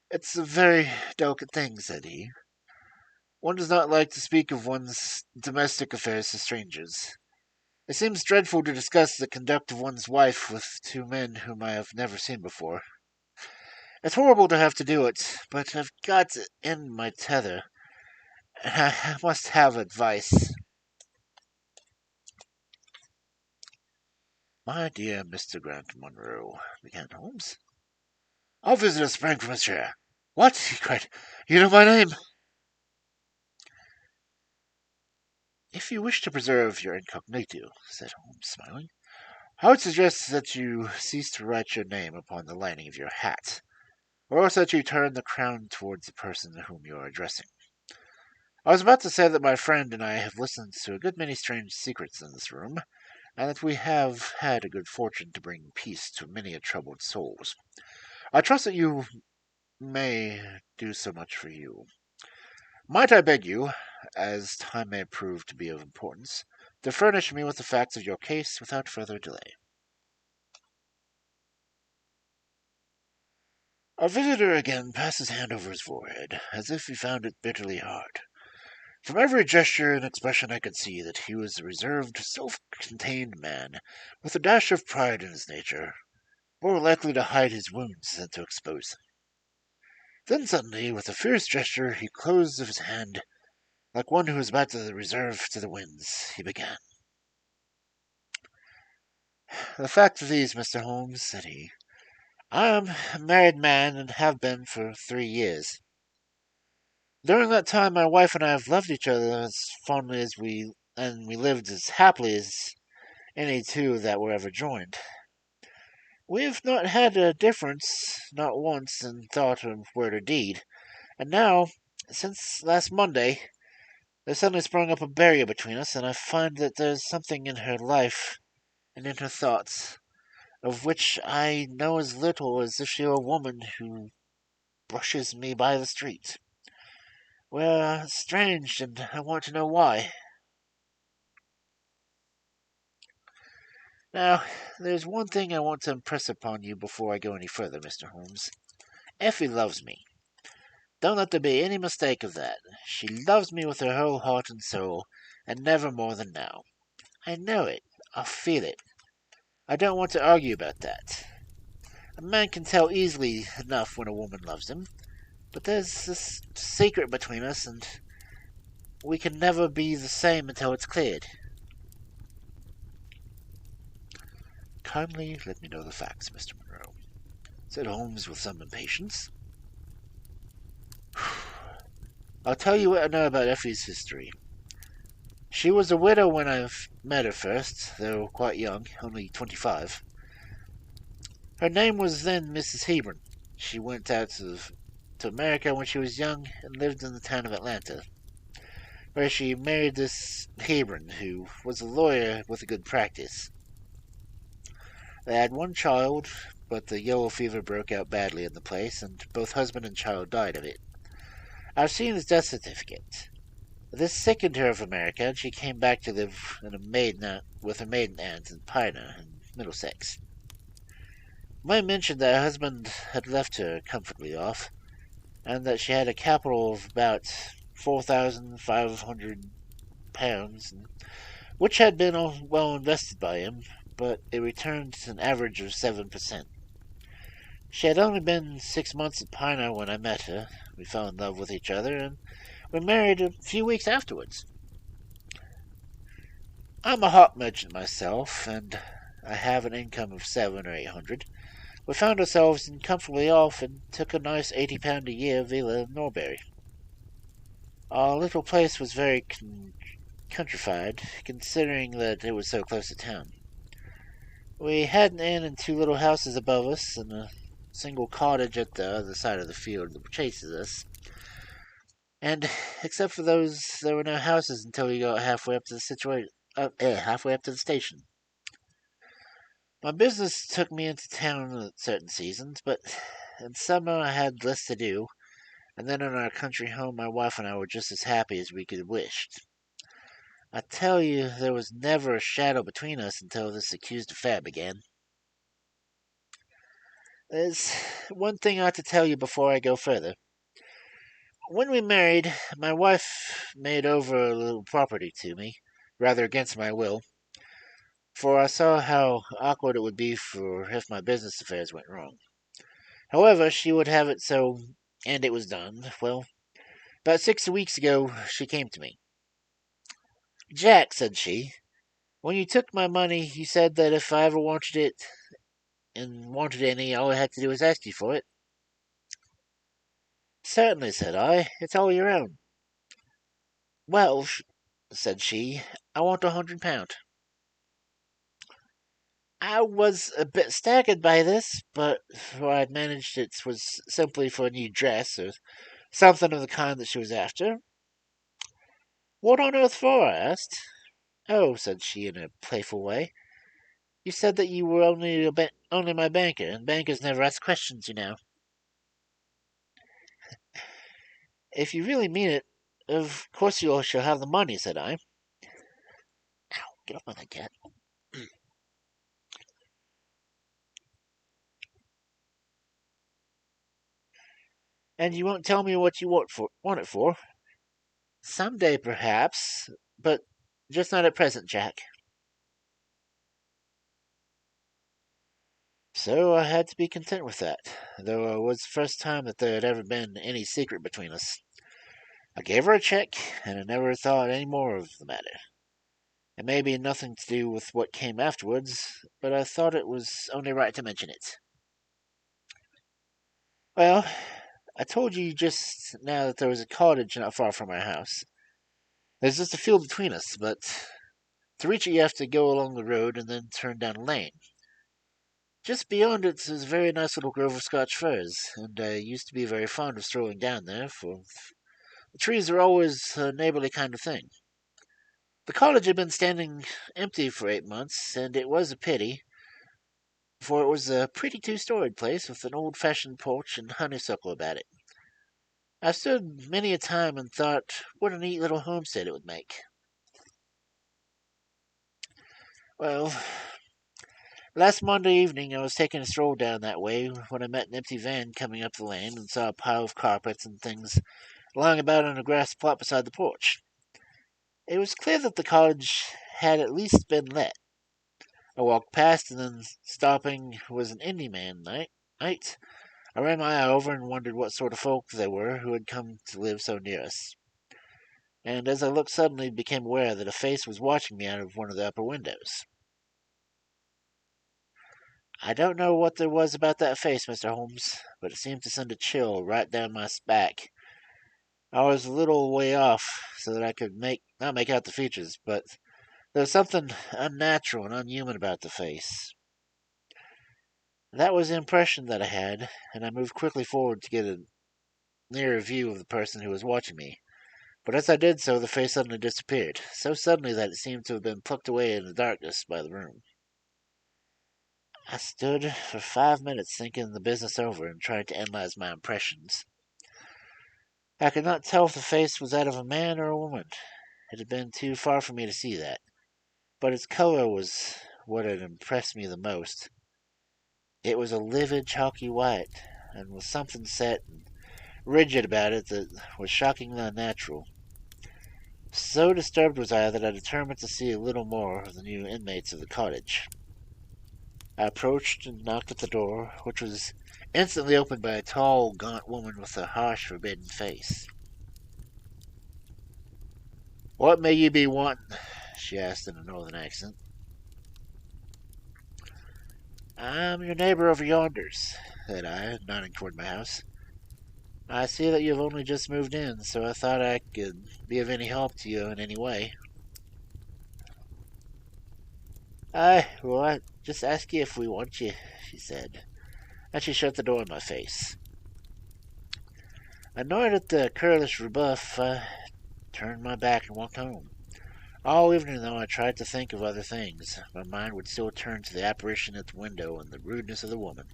It's a very delicate thing, said he. One does not like to speak of one's domestic affairs to strangers. It seems dreadful to discuss the conduct of one's wife with two men whom I have never seen before. It's horrible to have to do it, but I've got to end my tether, and I must have advice. My dear Mr. Grant Monroe, began Holmes. Our visitor sprang from his chair. What? He cried. You know my name? If you wish to preserve your incognito, said Holmes, smiling, I would suggest that you cease to write your name upon the lining of your hat, or else that you turn the crown towards the person whom you are addressing. I was about to say that my friend and I have listened to a good many strange secrets in this room, and that we have had a good fortune to bring peace to many a troubled souls. I trust that you may do so much for you. Might I beg you, as time may prove to be of importance, to furnish me with the facts of your case without further delay? Our visitor again passed his hand over his forehead, as if he found it bitterly hard. From every gesture and expression I could see that he was a reserved, self-contained man, with a dash of pride in his nature, more likely to hide his wounds than to expose them. Then suddenly, with a fierce gesture, he closed his hand, like one who was about to reserve to the winds. He began. The fact of these, Mr. Holmes, said he, I am a married man and have been for 3 years. During that time, my wife and I have loved each other as fondly as we lived as happily as any two that were ever joined. We have not had a difference, not once, in thought or word or deed, and now, since last Monday, there suddenly sprung up a barrier between us, and I find that there is something in her life and in her thoughts of which I know as little as if she were a woman who brushes me by the street. We're estranged, and I want to know why. Now, there's one thing I want to impress upon you before I go any further, Mr. Holmes. Effie loves me. Don't let there be any mistake of that. She loves me with her whole heart and soul, and never more than now. I know it. I feel it. I don't want to argue about that. A man can tell easily enough when a woman loves him, but there's this secret between us, and we can never be the same until it's cleared. Kindly let me know the facts, Mr. Monroe, said Holmes with some impatience. I'll tell you what I know about Effie's history. She was a widow when I met her first, though quite young, only 25. Her name was then Mrs. Hebron. She went out to America when she was young and lived in the town of Atlanta, where she married this Hebron, who was a lawyer with a good practice. They had one child, but the yellow fever broke out badly in the place, and both husband and child died of it. I've seen his death certificate. This sickened her of America, and she came back to live with her maiden aunt in Pina, in Middlesex. May mentioned that her husband had left her comfortably off, and that she had a capital of about £4,500, which had been well invested by him, but it returned an average of 7%. She had only been 6 months at Pina when I met her. We fell in love with each other, and were married a few weeks afterwards. I'm a hop merchant myself, and I have an income of 700 or 800. We found ourselves comfortably off and took a nice £80 a year villa in Norbury. Our little place was very countrified, considering that it was so close to town. We had an inn and two little houses above us, and a single cottage at the other side of the field that chases us. And except for those, there were no houses until we got halfway up to the station. My business took me into town at certain seasons, but in summer I had less to do, and then in our country home my wife and I were just as happy as we could have wished. I tell you, there was never a shadow between us until this accused affair began. There's one thing I ought to tell you before I go further. When we married, my wife made over a little property to me, rather against my will, for I saw how awkward it would be for if my business affairs went wrong. However, she would have it so, and it was done. Well, about 6 weeks ago, she came to me. Jack, said she, when you took my money, you said that if I ever wanted it and wanted any, all I had to do was ask you for it. Certainly, said I. It's all your own. Well, said she, I want £100. I was a bit staggered by this, but for I'd managed it was simply for a new dress or something of the kind that she was after. What on earth for? I asked. Oh, said she in a playful way. You said that you were only my banker, and bankers never ask questions, you know. If you really mean it, of course you all shall have the money, said I. Ow, get off my leg, cat. And you won't tell me what you want it for? Someday, perhaps, but just not at present, Jack. So I had to be content with that, though it was the first time that there had ever been any secret between us. I gave her a check, and I never thought any more of the matter. It may be nothing to do with what came afterwards, but I thought it was only right to mention it. Well, I told you just now that there was a cottage not far from our house. There's just a field between us, but to reach it you have to go along the road and then turn down a lane. Just beyond it is a very nice little grove of Scotch firs, and I used to be very fond of strolling down there, for the trees are always a neighborly kind of thing. The cottage had been standing empty for 8 months, and it was a pity, for it was a pretty two-storied place with an old-fashioned porch and honeysuckle about it. I stood many a time and thought what a neat little homestead it would make. Well, last Monday evening I was taking a stroll down that way when I met an empty van coming up the lane and saw a pile of carpets and things lying about on a grass plot beside the porch. It was clear that the cottage had at least been let. I walked past, and then stopping was an Indian man. Night. I ran my eye over and wondered what sort of folk they were who had come to live so near us. And as I looked, suddenly became aware that a face was watching me out of one of the upper windows. I don't know what there was about that face, Mr. Holmes, but it seemed to send a chill right down my back. I was a little way off, so that I could not make out the features, but there was something unnatural and unhuman about the face. That was the impression that I had, and I moved quickly forward to get a nearer view of the person who was watching me. But as I did so, the face suddenly disappeared, so suddenly that it seemed to have been plucked away in the darkness by the room. I stood for 5 minutes thinking the business over and trying to analyze my impressions. I could not tell if the face was that of a man or a woman. It had been too far for me to see that, but its color was what had impressed me the most. It was a livid, chalky white, and with something set and rigid about it that was shockingly unnatural. So disturbed was I that I determined to see a little more of the new inmates of the cottage. I approached and knocked at the door, which was instantly opened by a tall, gaunt woman with a harsh, forbidding face. "What may you be wanting?" she asked in a northern accent. "I'm your neighbor over yonders," said I, nodding toward my house. "I see that you have only just moved in, so I thought I could be of any help to you in any way." I just ask you if we want you," she said, and she shut the door in my face. Annoyed at the careless rebuff, I turned my back and walked home. All evening, though I tried to think of other things, my mind would still turn to the apparition at the window and the rudeness of the woman.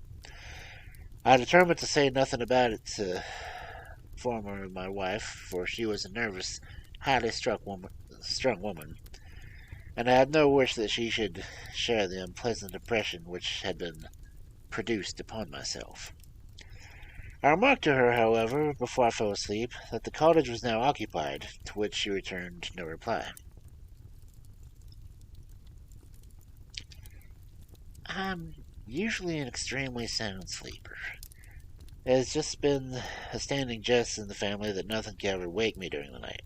I determined to say nothing about it to former my wife, for she was a nervous, highly strung woman, and I had no wish that she should share the unpleasant impression which had been produced upon myself. I remarked to her, however, before I fell asleep, that the cottage was now occupied, to which she returned no reply. I'm usually an extremely sound sleeper. It has just been a standing jest in the family that nothing can ever wake me during the night.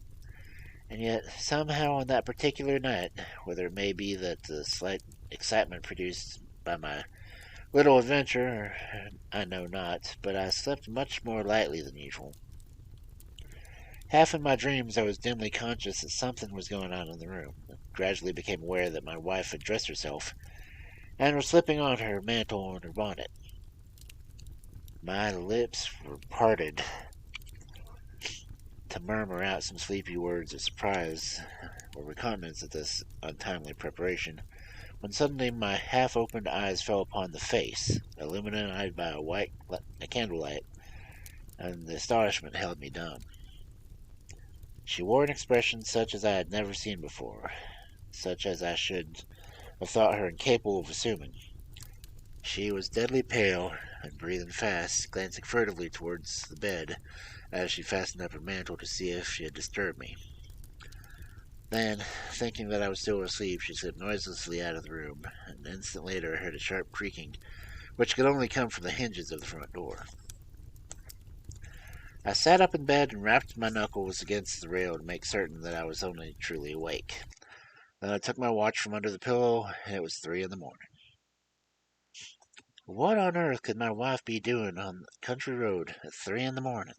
And yet, somehow on that particular night, whether it may be that the slight excitement produced by my little adventure, I know not, but I slept much more lightly than usual. Half in my dreams I was dimly conscious that something was going on in the room, and gradually became aware that my wife had dressed herself, and was slipping on her mantle and her bonnet. My lips were parted to murmur out some sleepy words of surprise or reconnaissance at this untimely preparation, when suddenly my half-opened eyes fell upon the face, illuminated by a candlelight, and the astonishment held me dumb. She wore an expression such as I had never seen before, such as I should have thought her incapable of assuming. She was deadly pale, and breathing fast, glancing furtively towards the bed, as she fastened up her mantle to see if she had disturbed me. Then, thinking that I was still asleep, she slipped noiselessly out of the room, and an instant later I heard a sharp creaking, which could only come from the hinges of the front door. I sat up in bed and rapped my knuckles against the rail to make certain that I was only truly awake. Then I took my watch from under the pillow, and it was 3 in the morning. What on earth could my wife be doing on the country road at 3 in the morning?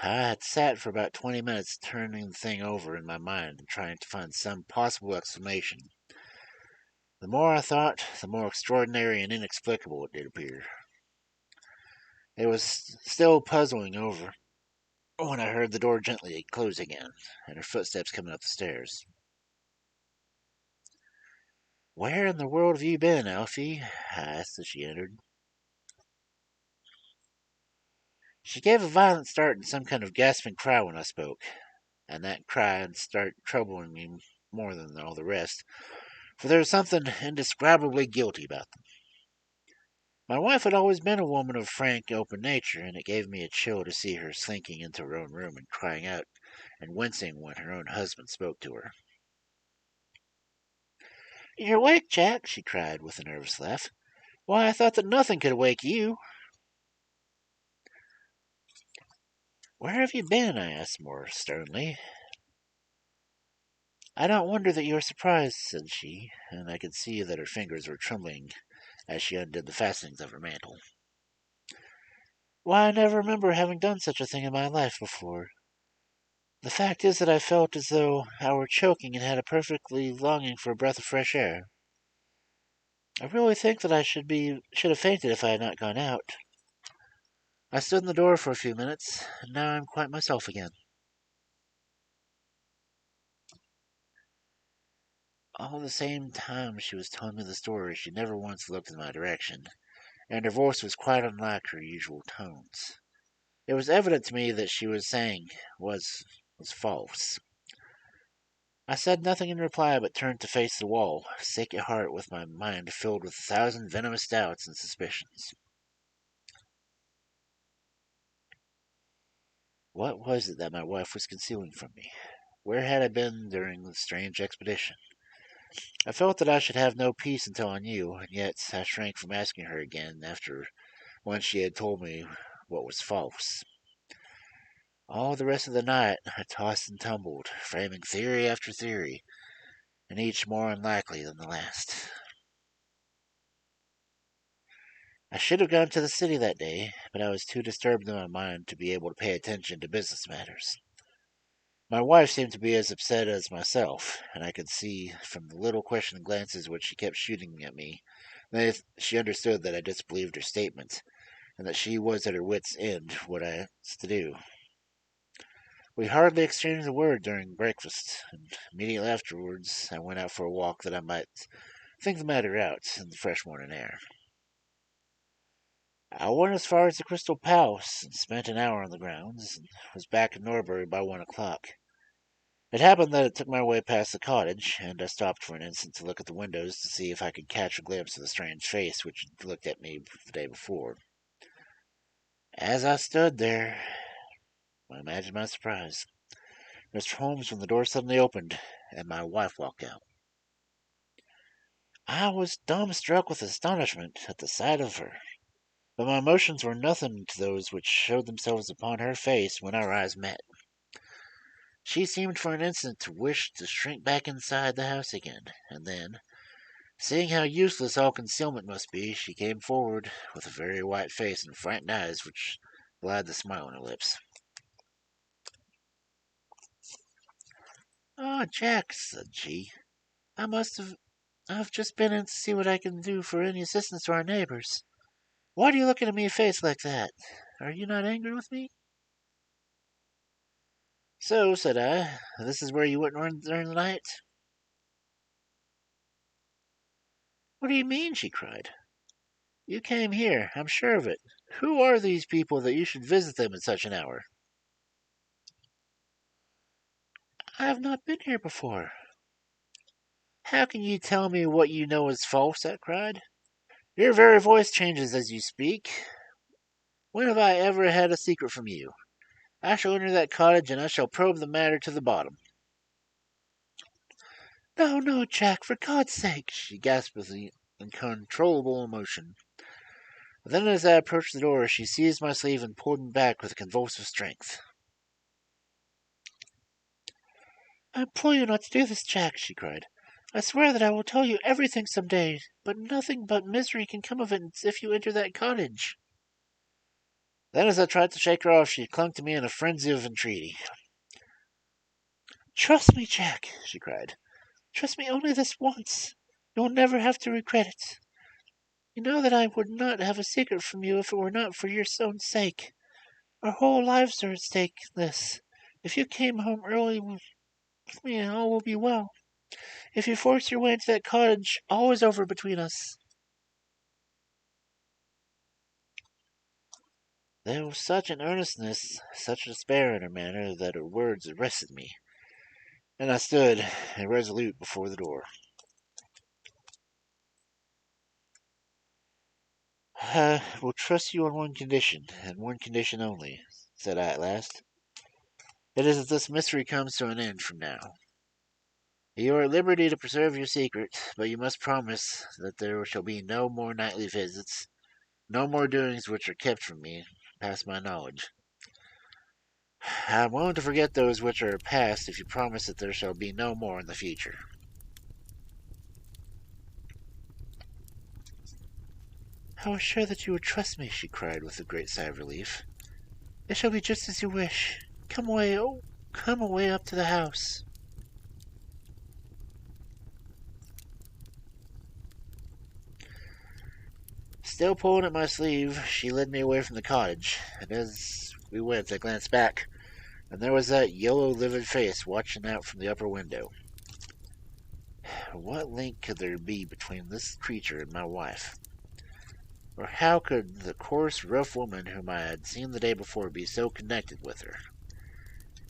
I had sat for about 20 minutes turning the thing over in my mind and trying to find some possible explanation. The more I thought, the more extraordinary and inexplicable it did appear. It was still puzzling over when I heard the door gently close again, and her footsteps coming up the stairs. "Where in the world have you been, Alfie?" I asked as she entered. She gave a violent start and some kind of gasping cry when I spoke, and that cry started troubling me more than all the rest, for there was something indescribably guilty about them. My wife had always been a woman of frank, open nature, and it gave me a chill to see her slinking into her own room and crying out and wincing when her own husband spoke to her. "You're awake, Jack," she cried with a nervous laugh. "Why, I thought that nothing could awake you." "Where have you been?" I asked more sternly. "I don't wonder that you are surprised," said she, and I could see that her fingers were trembling as she undid the fastenings of her mantle. "Why, I never remember having done such a thing in my life before. The fact is that I felt as though I were choking and had a perfectly longing for a breath of fresh air. I really think that I should have fainted if I had not gone out. I stood in the door for a few minutes, and now I'm quite myself again." All the same time she was telling me the story, she never once looked in my direction, and her voice was quite unlike her usual tones. It was evident to me that she was saying was false. I said nothing in reply, but turned to face the wall, sick at heart with my mind filled with 1,000 venomous doubts and suspicions. What was it that my wife was concealing from me? Where had I been during the strange expedition? I felt that I should have no peace until I knew, and yet I shrank from asking her again after once she had told me what was false. All the rest of the night I tossed and tumbled, framing theory after theory, and each more unlikely than the last. I should have gone to the city that day, but I was too disturbed in my mind to be able to pay attention to business matters. My wife seemed to be as upset as myself, and I could see from the little questioning glances which she kept shooting at me that she understood that I disbelieved her statement, and that she was at her wits' end what I was to do. We hardly exchanged a word during breakfast, and immediately afterwards I went out for a walk that I might think the matter out in the fresh morning air. I went as far as the Crystal Palace and spent an hour on the grounds, and was back in Norbury by 1 o'clock. It happened that it took my way past the cottage, and I stopped for an instant to look at the windows to see if I could catch a glimpse of the strange face which had looked at me the day before. As I stood there, I imagined my surprise, Mr. Holmes, when the door suddenly opened and my wife walked out. I was dumbstruck with astonishment at the sight of her, but my emotions were nothing to those which showed themselves upon her face when our eyes met. She seemed for an instant to wish to shrink back inside the house again, and then, seeing how useless all concealment must be, she came forward with a very white face and frightened eyes which belied the smile on her lips. "Oh, Jack," said she, "I must have I've just been in to see what I can do for any assistance to our neighbors. Why do you look at me a face like that? Are you not angry with me?" "So," said I, "this is where you went during the night?" "What do you mean?" she cried. "You came here, I'm sure of it. Who are these people that you should visit them at such an hour?" "I have not been here before." "How can you tell me what you know is false?" I cried. "Your very voice changes as you speak. When have I ever had a secret from you? I shall enter that cottage and I shall probe the matter to the bottom. No, no, Jack, for God's sake, she gasped with uncontrollable emotion. Then, as I approached the door, she seized my sleeve and pulled me back with convulsive strength. I implore you not to do this, Jack, she cried. I swear that I will tell you everything some day, but nothing but misery can come of it if you enter that cottage. Then, as I tried to shake her off, she clung to me in a frenzy of entreaty. Trust me, Jack, she cried. Trust me only this once. You will never have to regret it. You know that I would not have a secret from you if it were not for your own sake. Our whole lives are at stake in this. If you came home early with me, all will be well. If you force your way into that cottage, all is over between us. There was such an earnestness, such despair in her manner, that her words arrested me, and I stood irresolute before the door. I will trust you on one condition, and one condition only, said I at last. It is that this mystery comes to an end from now. You are at liberty to preserve your secret, but you must promise that there shall be no more nightly visits, no more doings which are kept from me, past my knowledge. I am willing to forget those which are past if you promise that there shall be no more in the future. I was sure that you would trust me, she cried with a great sigh of relief. It shall be just as you wish. Come away, oh, come away up to the house. Still pulling at my sleeve, she led me away from the cottage, and as we went I glanced back, and there was that yellow, livid face watching out from the upper window. What link could there be between this creature and my wife? Or how could the coarse, rough woman whom I had seen the day before be so connected with her?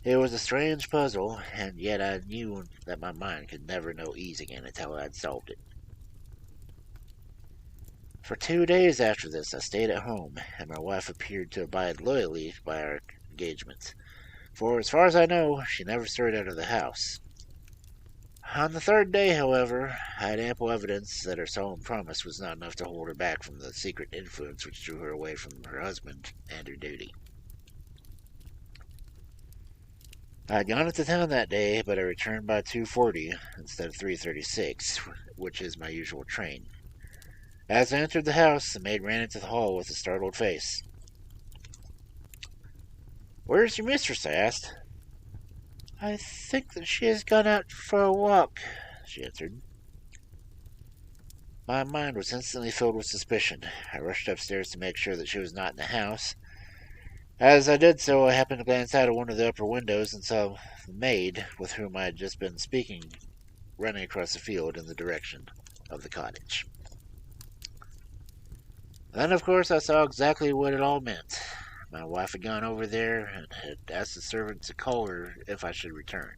It was a strange puzzle, and yet I knew that my mind could never know ease again until I had solved it. For 2 days after this I stayed at home, and my wife appeared to abide loyally by our engagement, for as far as I know, she never stirred out of the house. On the 3rd day, however, I had ample evidence that her solemn promise was not enough to hold her back from the secret influence which drew her away from her husband and her duty. I had gone into town that day, but I returned by 2:40 instead of 3:36, which is my usual train. As I entered the house, the maid ran into the hall with a startled face. "Where is your mistress?" I asked. "I think that she has gone out for a walk," she answered. My mind was instantly filled with suspicion. I rushed upstairs to make sure that she was not in the house. As I did so, I happened to glance out of one of the upper windows and saw the maid, with whom I had just been speaking, running across the field in the direction of the cottage. Then, of course, I saw exactly what it all meant. My wife had gone over there and had asked the servant to call her if I should return.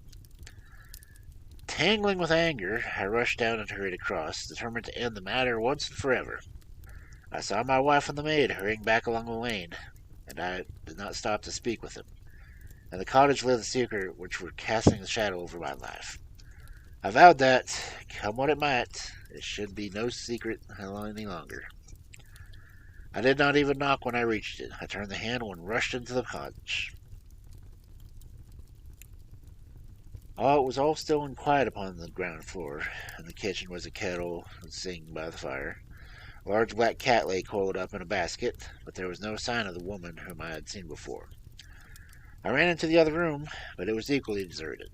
Tangling with anger, I rushed down and hurried across, determined to end the matter once and forever. I saw my wife and the maid hurrying back along the lane, and I did not stop to speak with them. In the cottage lay the secret which were casting a shadow over my life. I vowed that, come what it might, it should be no secret any longer. I did not even knock when I reached it. I turned the handle and rushed into the cottage. It was all still and quiet upon the ground floor. In the kitchen was a kettle singing by the fire. A large black cat lay coiled up in a basket, but there was no sign of the woman whom I had seen before. I ran into the other room, but it was equally deserted.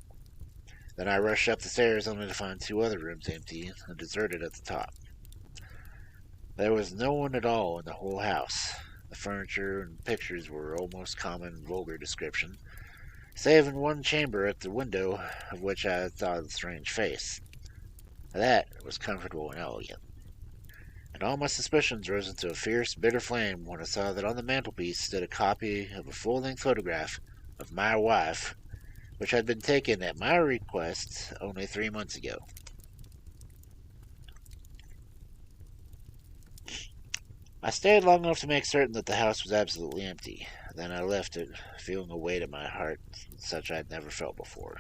Then I rushed up the stairs only to find 2 other rooms empty and deserted at the top. There was no one at all in the whole house. The furniture and pictures were almost common and vulgar description, save in one chamber at the window of which I saw the strange face. That was comfortable and elegant. And all my suspicions rose into a fierce, bitter flame when I saw that on the mantelpiece stood a copy of a full-length photograph of my wife, which had been taken at my request only 3 months ago. I stayed long enough to make certain that the house was absolutely empty. Then I left it, feeling a weight at my heart such I'd never felt before.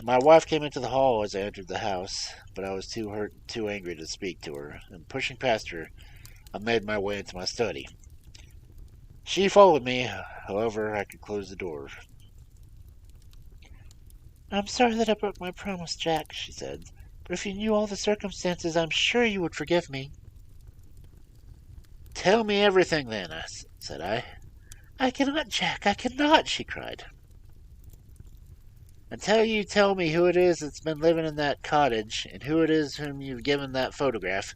My wife came into the hall as I entered the house, but I was too hurt and too angry to speak to her, and pushing past her, I made my way into my study. She followed me, however I could close the door. "I'm sorry that I broke my promise, Jack," she said, "but if you knew all the circumstances, I'm sure you would forgive me." "Tell me everything, then," said I. "I cannot, Jack, I cannot," she cried. "Until you tell me who it is that's been living in that cottage, and who it is whom you've given that photograph,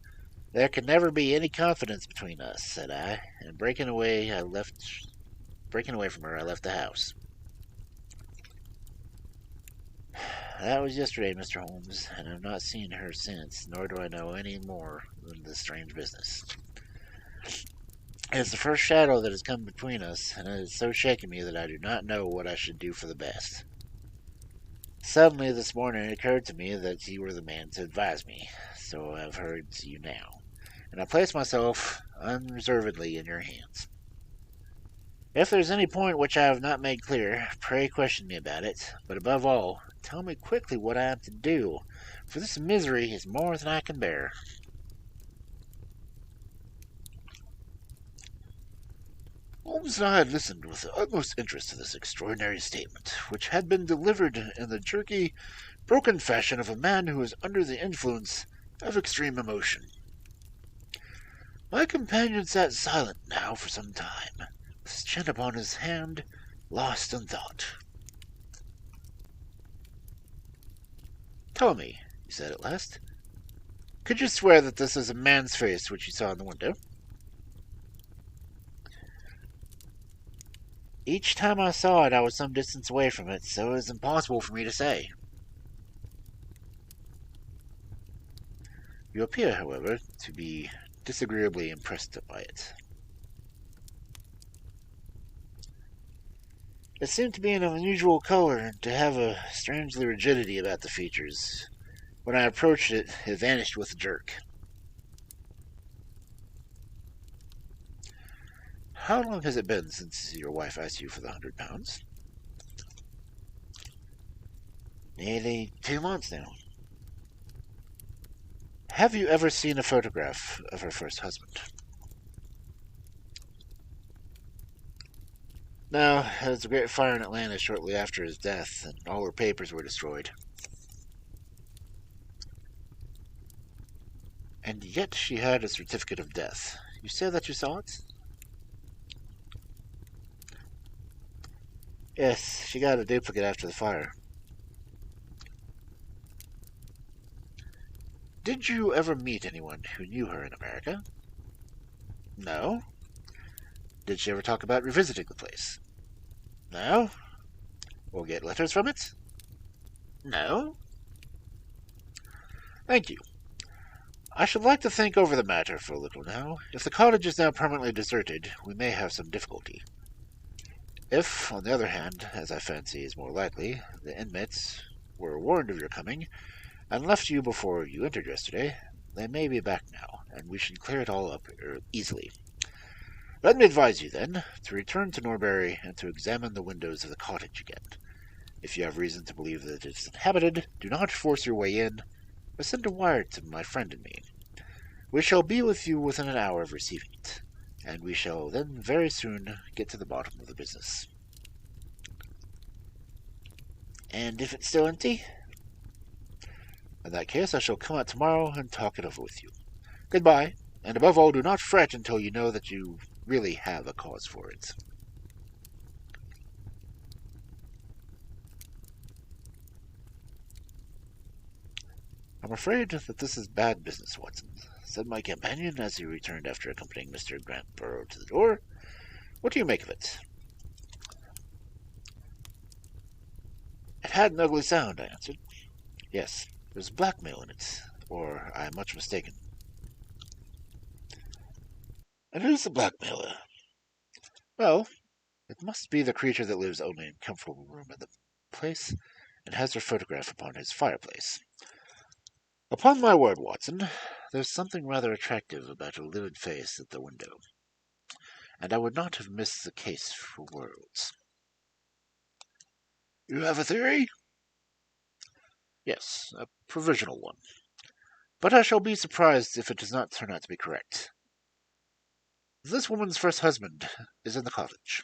there can never be any confidence between us," said I, and breaking away from her, I left the house. That was yesterday, Mr. Holmes, and I've not seen her since, nor do I know any more than this strange business. It's the first shadow that has come between us, and it has so shaken me that I do not know what I should do for the best. Suddenly this morning it occurred to me that you were the man to advise me, so I've heard to you now, and I place myself unreservedly in your hands. If there is any point which I have not made clear, pray question me about it, but above all, tell me quickly what I am to do, for this misery is more than I can bear." Holmes and I had listened with the utmost interest to this extraordinary statement, which had been delivered in the jerky, broken fashion of a man who is under the influence of extreme emotion. My companion sat silent now for some time, with his chin upon his hand, lost in thought. "Tell me," he said at last, "could you swear that this is a man's face which you saw in the window?" "Each time I saw it I was some distance away from it, so it is impossible for me to say." "You appear, however, to be disagreeably impressed by it." "It seemed to be an unusual color, and to have a strangely rigidity about the features. When I approached it, it vanished with a jerk." "How long has it been since your wife asked you for the £100? "Nearly 2 months now." "Have you ever seen a photograph of her first husband?" "No, there was a great fire in Atlanta shortly after his death, and all her papers were destroyed." "And yet she had a certificate of death. You say that you saw it?" "Yes, she got a duplicate after the fire." "Did you ever meet anyone who knew her in America?" "No." "Did she ever talk about revisiting the place?" "No." "Or get letters from it?" "No." "Thank you. I should like to think over the matter for a little now. If the cottage is now permanently deserted, we may have some difficulty. If, on the other hand, as I fancy is more likely, the inmates were warned of your coming, and left you before you entered yesterday, they may be back now, and we should clear it all up easily. Let me advise you, then, to return to Norbury and to examine the windows of the cottage again. If you have reason to believe that it is inhabited, do not force your way in, but send a wire to my friend and me. We shall be with you within an hour of receiving it, and we shall then very soon get to the bottom of the business." "And if it's still empty?" "In that case, I shall come out tomorrow and talk it over with you. Goodbye, and above all, do not fret until you know that you really have a cause for it." "I'm afraid that this is bad business, Watson," said my companion as he returned after accompanying Mr. Grantborough to the door. "What do you make of it?" "It had an ugly sound," I answered. "Yes, there's blackmail in it, or I am much mistaken." "And who's the blackmailer?" "Well, it must be the creature that lives only in comfortable room in the place, and has her photograph upon his fireplace. Upon my word, Watson, there's something rather attractive about her livid face at the window, and I would not have missed the case for worlds. You have a theory? Yes, a provisional one. But I shall be surprised if it does not turn out to be correct. This woman's first husband is in the cottage.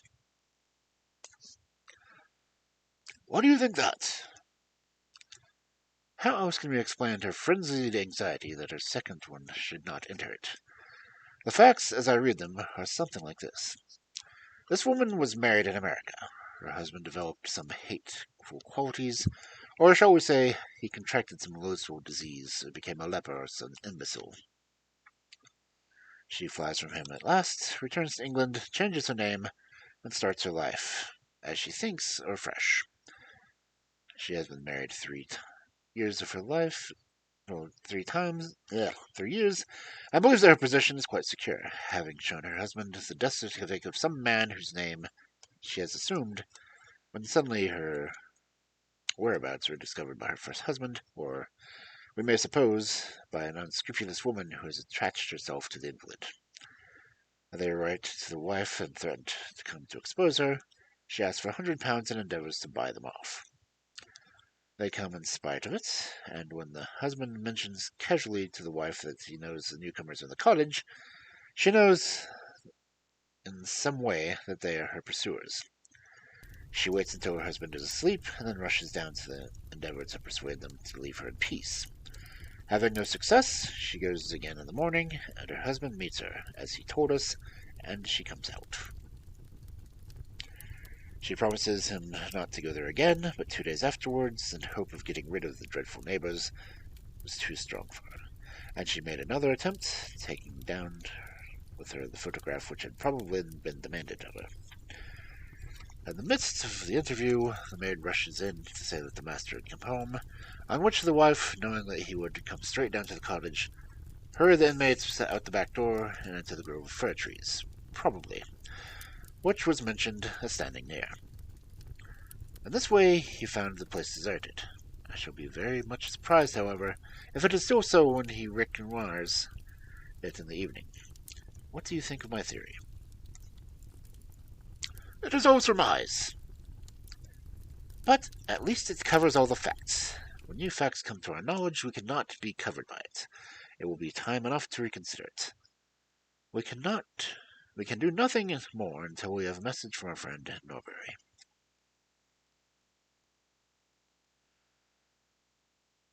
Why do you think that? How else can we explain her frenzied anxiety that her second one should not enter it? The facts, as I read them, are something like this. This woman was married in America. Her husband developed some hateful qualities, or shall we say, he contracted some loathsome disease and became a leper or some imbecile. She flies from him at last, returns to England, changes her name, and starts her life, as she thinks, afresh. She has been married 3 years of her life, well, 3 years, and believes that her position is quite secure, having shown her husband the death certificate of some man whose name she has assumed, when suddenly her whereabouts were discovered by her first husband, or, we may suppose, by an unscrupulous woman who has attached herself to the invalid. They write to the wife and threaten to come to expose her. She asks for £100 and endeavours to buy them off. They come in spite of it, and when the husband mentions casually to the wife that he knows the newcomers in the cottage, she knows in some way that they are her pursuers. She waits until her husband is asleep, and then rushes down to the endeavour to persuade them to leave her in peace. Having no success, she goes again in the morning, and her husband meets her, as he told us, and she comes out. She promises him not to go there again, but 2 days afterwards, in hope of getting rid of the dreadful neighbours, was too strong for her, and she made another attempt, taking down with her the photograph which had probably been demanded of her. In the midst of the interview, the maid rushes in to say that the master had come home, on which the wife, knowing that he would come straight down to the cottage, hurried the inmates out the back door and into the grove of fir trees, probably, which was mentioned as standing near. In this way he found the place deserted. I shall be very much surprised, however, if it is still so when he reconnoiters it in the evening. What do you think of my theory? It is all surmise. But at least it covers all the facts. When new facts come to our knowledge, we cannot be covered by it. It will be time enough to reconsider it. We can do nothing more until we have a message from our friend Norbury.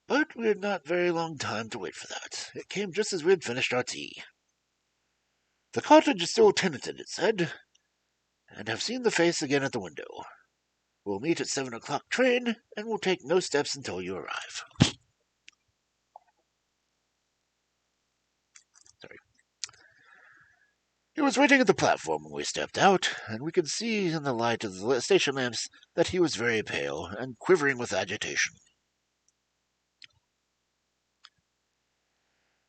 But we had not very long time to wait for that. It came just as we had finished our tea. The cottage is still tenanted, it said, and have seen the face again at the window. We'll meet at 7 o'clock train, and will take no steps until you arrive. He was waiting at the platform when we stepped out, and we could see in the light of the station lamps that he was very pale and quivering with agitation.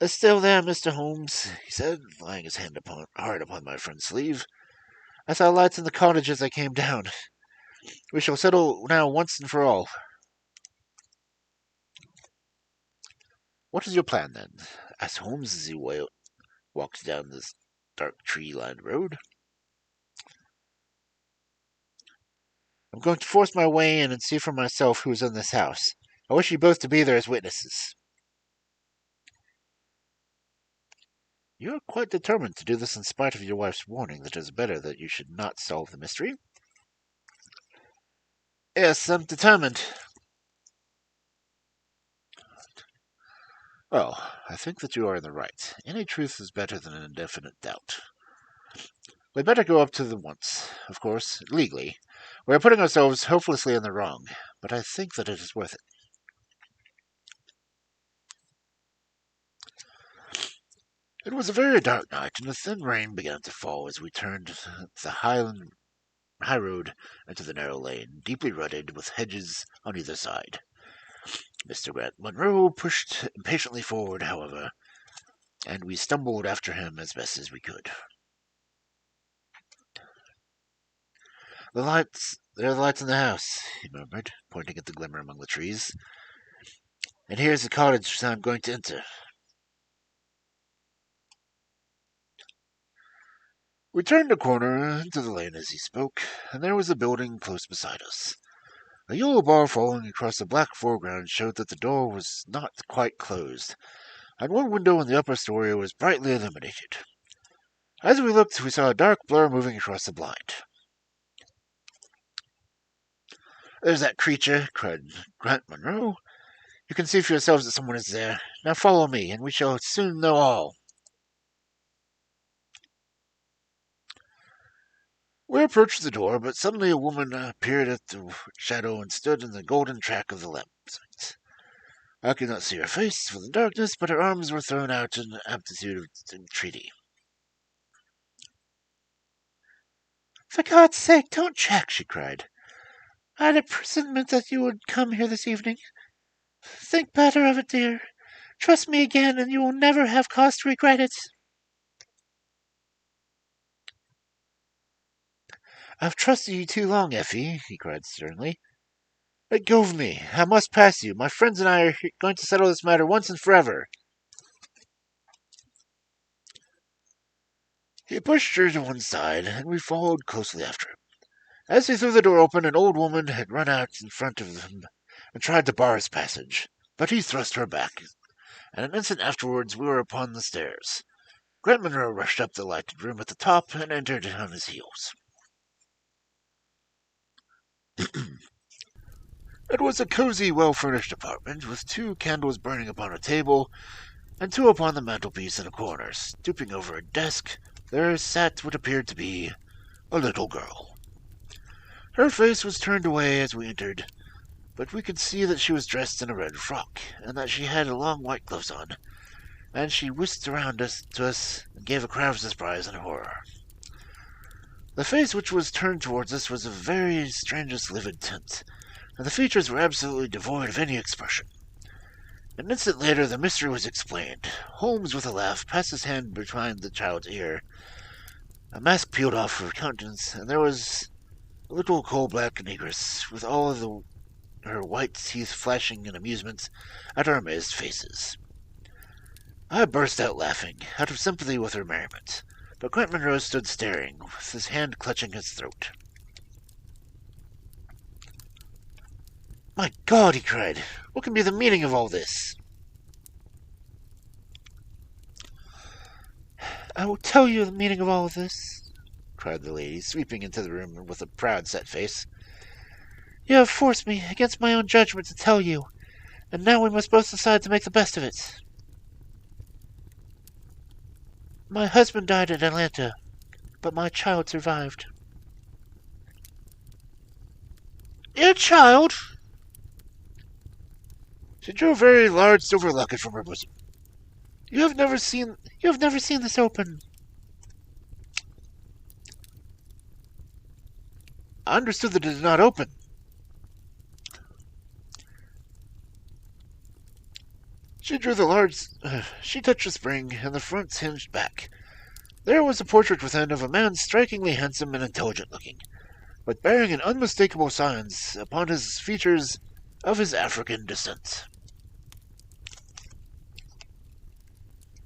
Still there, Mr. Holmes, he said, laying his hand hard upon my friend's sleeve. I saw lights in the cottage as I came down. We shall settle now once and for all. What is your plan, then? Asked Holmes as he walked down this dark tree-lined road. I'm going to force my way in and see for myself who is in this house. I wish you both to be there as witnesses. You are quite determined to do this in spite of your wife's warning that it is better that you should not solve the mystery? Yes, I'm determined. Well, I think that you are in the right. Any truth is better than an indefinite doubt. We'd better go up to them once, of course, legally. We are putting ourselves hopelessly in the wrong, but I think that it is worth it. It was a very dark night, and a thin rain began to fall as we turned the high road into the narrow lane, deeply rutted, with hedges on either side. Mr. Grant Munro pushed impatiently forward, however, and we stumbled after him as best as we could. There are the lights in the house, he murmured, pointing at the glimmer among the trees. And here's the cottage I'm going to enter. We turned a corner into the lane as he spoke, and there was a building close beside us. A yellow bar falling across a black foreground showed that the door was not quite closed, and one window in the upper story was brightly illuminated. As we looked, we saw a dark blur moving across the blind. "There's that creature," cried Grant Monroe. "You can see for yourselves that someone is there. Now follow me, and we shall soon know all." We approached the door, but suddenly a woman appeared at the shadow and stood in the golden track of the lamplight. I could not see her face for the darkness, but her arms were thrown out in an attitude of entreaty. "For God's sake, don't check," she cried. "I had a presentiment that you would come here this evening. Think better of it, dear. Trust me again, and you will never have cause to regret it." "I've trusted you too long, Effie," he cried sternly. "Let go of me. I must pass you. My friends and I are going to settle this matter once and forever." He pushed her to one side, and we followed closely after him. As he threw the door open, an old woman had run out in front of him and tried to bar his passage, but he thrust her back, and an instant afterwards we were upon the stairs. Grant Monroe rushed up the lighted room at the top and entered on his heels. It was a cozy, well-furnished apartment, with 2 candles burning upon a table, and 2 upon the mantelpiece in a corner. Stooping over a desk, there sat what appeared to be a little girl. Her face was turned away as we entered, but we could see that she was dressed in a red frock, and that she had long white gloves on, and she whisked around to us and gave a cry of surprise and horror. The face which was turned towards us was of very strangest livid tint, and the features were absolutely devoid of any expression. An instant later the mystery was explained. Holmes, with a laugh, passed his hand behind the child's ear. A mask peeled off her countenance, and there was a little coal-black negress, with all of her white teeth flashing in amusement at our amazed faces. I burst out laughing, out of sympathy with her merriment, but Grant Monroe stood staring, with his hand clutching his throat. "My God!" he cried. "What can be the meaning of all this?" "I will tell you the meaning of all of this," cried the lady, sweeping into the room with a proud, set face. "You have forced me, against my own judgment, to tell you, and now we must both decide to make the best of it. My husband died in Atlanta, but my child survived." "Your child?" She drew a very large silver locket from her bosom. You have never seen this open." "I understood that it did not open." She touched the spring, and the fronts hinged back. There was a portrait within of a man strikingly handsome and intelligent-looking, but bearing an unmistakable signs upon his features of his African descent.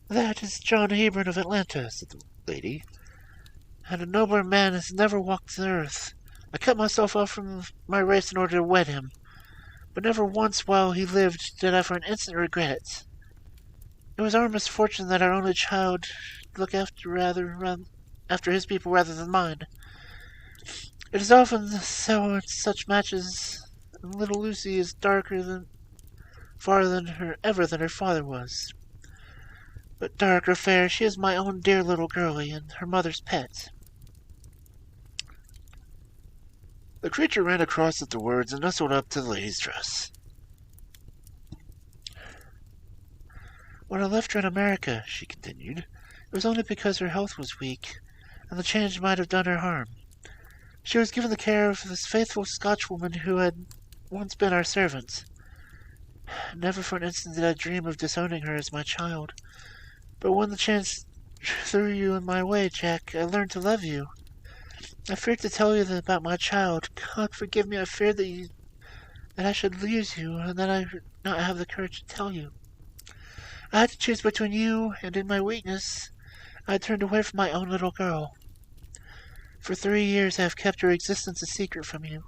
"That is John Hebron of Atlanta," said the lady, "and a nobler man has never walked the earth. I cut myself off from my race in order to wed him, but never once while he lived did I for an instant regret it. It was our misfortune that our only child look after his people rather than mine. It is often so in such matches, and little Lucy is far than her father was. But dark or fair, she is my own dear little girlie, and her mother's pet." The creature ran across at the words and nestled up to the lady's dress. "When I left her in America," she continued, "it was only because her health was weak, and the change might have done her harm. She was given the care of this faithful Scotchwoman who had once been our servant. Never for an instant did I dream of disowning her as my child. But when the chance threw you in my way, Jack, I learned to love you. I feared to tell you about my child. God forgive me, I feared that I should lose you, and that I would not have the courage to tell you. I had to choose between you, and in my weakness, I turned away from my own little girl. For 3 years I have kept her existence a secret from you,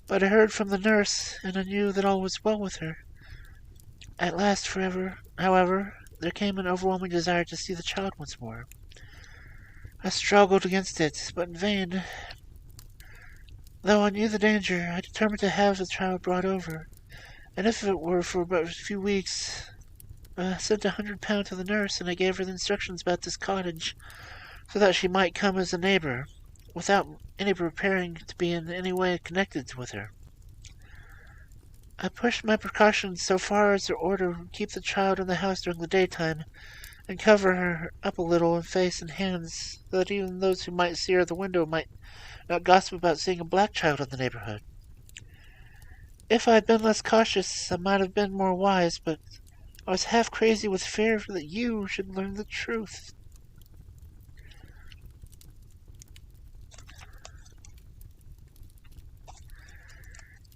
but I heard from the nurse, and I knew that all was well with her. At last, however, there came an overwhelming desire to see the child once more. I struggled against it, but in vain. Though I knew the danger, I determined to have the child brought over, and if it were for but a few weeks, I sent £100 to the nurse, and I gave her the instructions about this cottage, so that she might come as a neighbor, without any preparing to be in any way connected with her. I pushed my precautions so far as to order keep the child in the house during the daytime, and cover her up a little in face and hands, so that even those who might see her at the window might not gossip about seeing a black child in the neighborhood. If I had been less cautious, I might have been more wise, but I was half crazy with fear that you should learn the truth.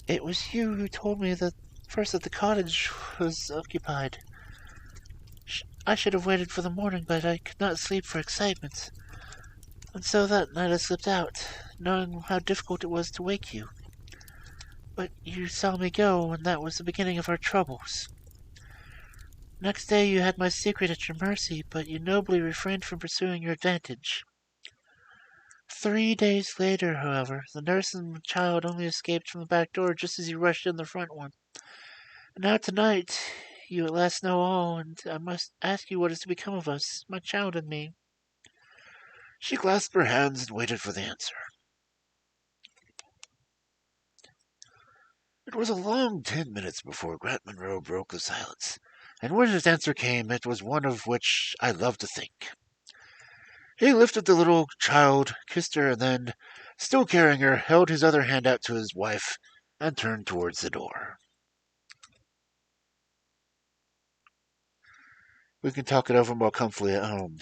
It was you who told me that first that the cottage was occupied. I should have waited for the morning, but I could not sleep for excitement. And so that night I slipped out, knowing how difficult it was to wake you. But you saw me go, and that was the beginning of our troubles. Next day you had my secret at your mercy, but you nobly refrained from pursuing your advantage. 3 days later, however, the nurse and the child only escaped from the back door just as you rushed in the front one. And now tonight, you at last know all, and I must ask you what is to become of us, my child and me. She clasped her hands and waited for the answer. It was a long 10 minutes before Grant Monroe broke the silence, and when his answer came, it was one of which I love to think. He lifted the little child, kissed her, and then, still carrying her, held his other hand out to his wife and turned towards the door. We can talk it over more comfortably at home.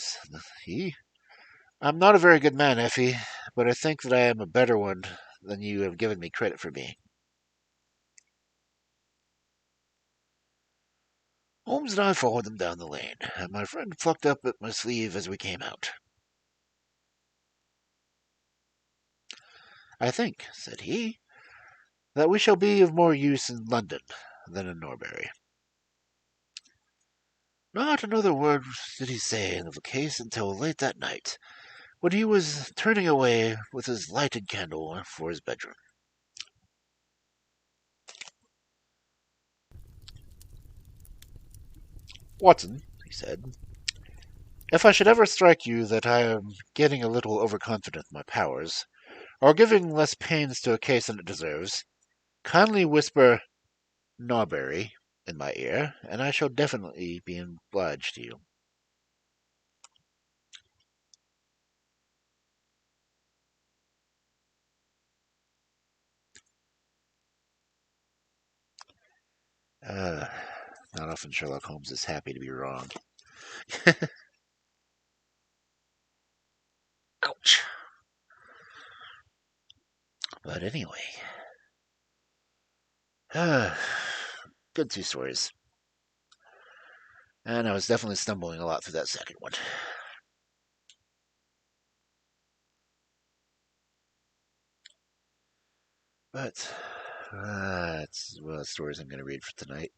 I'm not a very good man, Effie, but I think that I am a better one than you have given me credit for being. Holmes and I followed them down the lane, and my friend plucked up at my sleeve as we came out. I think, said he, that we shall be of more use in London than in Norbury. Not another word did he say of the case until late that night, when he was turning away with his lighted candle for his bedroom. Watson, he said, if I should ever strike you that I am getting a little overconfident in my powers, or giving less pains to a case than it deserves, kindly whisper Norbury in my ear, and I shall definitely be obliged to you. Not often Sherlock Holmes is happy to be wrong. Ouch. But anyway, good 2 stories. And I was definitely stumbling a lot through that second one. But that's the stories I'm going to read for tonight.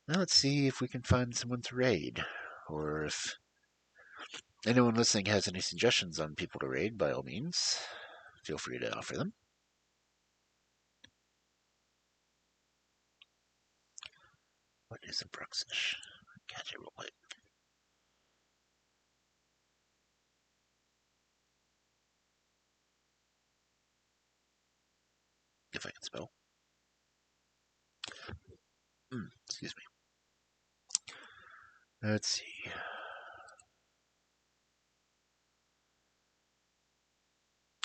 Now let's see if we can find someone to raid, or if anyone listening has any suggestions on people to raid, by all means, feel free to offer them. What is a Bruxish? Catch it real quick. If I can spell. Excuse me. Let's see.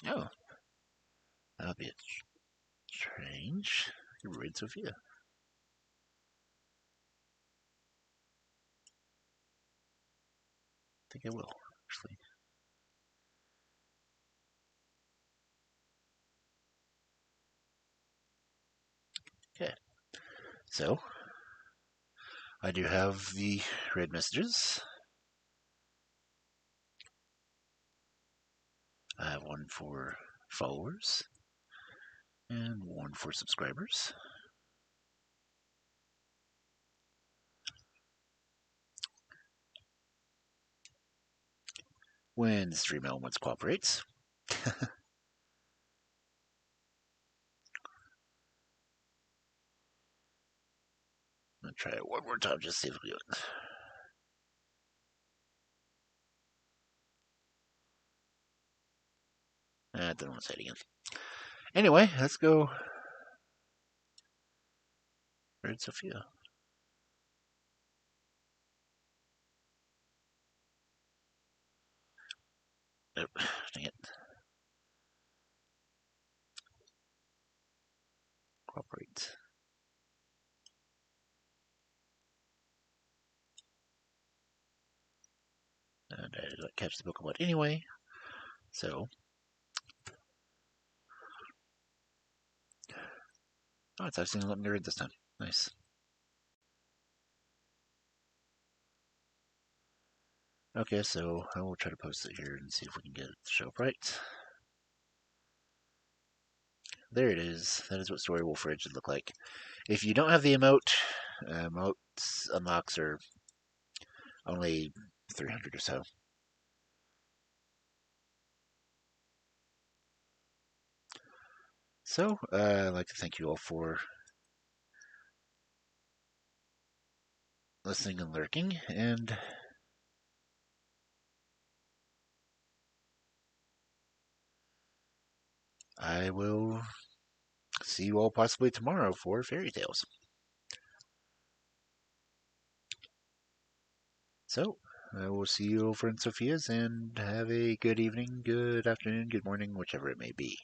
Oh, that'll be strange. You raid Sophia. I think I will, actually. Okay. So, I do have the raid messages. I have one for followers and one for subscribers. When the stream elements cooperates. I'll try it one more time just to see if we do it. I don't want to say it again. Anyway, let's go. Where'd Sophia? Nope. Dang it. Cooperate. And I did not catch the Pokemon anyway. So. Oh, it's actually letting me read this time. Nice. Okay, so I will try to post it here and see if we can get it to show up right. There it is. That is what Story Wolf Ridge should look like. If you don't have the emote, emotes unlocks are only 300 or so. So, I'd like to thank you all for listening and lurking, and I will see you all possibly tomorrow for Fairy Tales. So, I will see you over in Sophia's, and have a good evening, good afternoon, good morning, whichever it may be.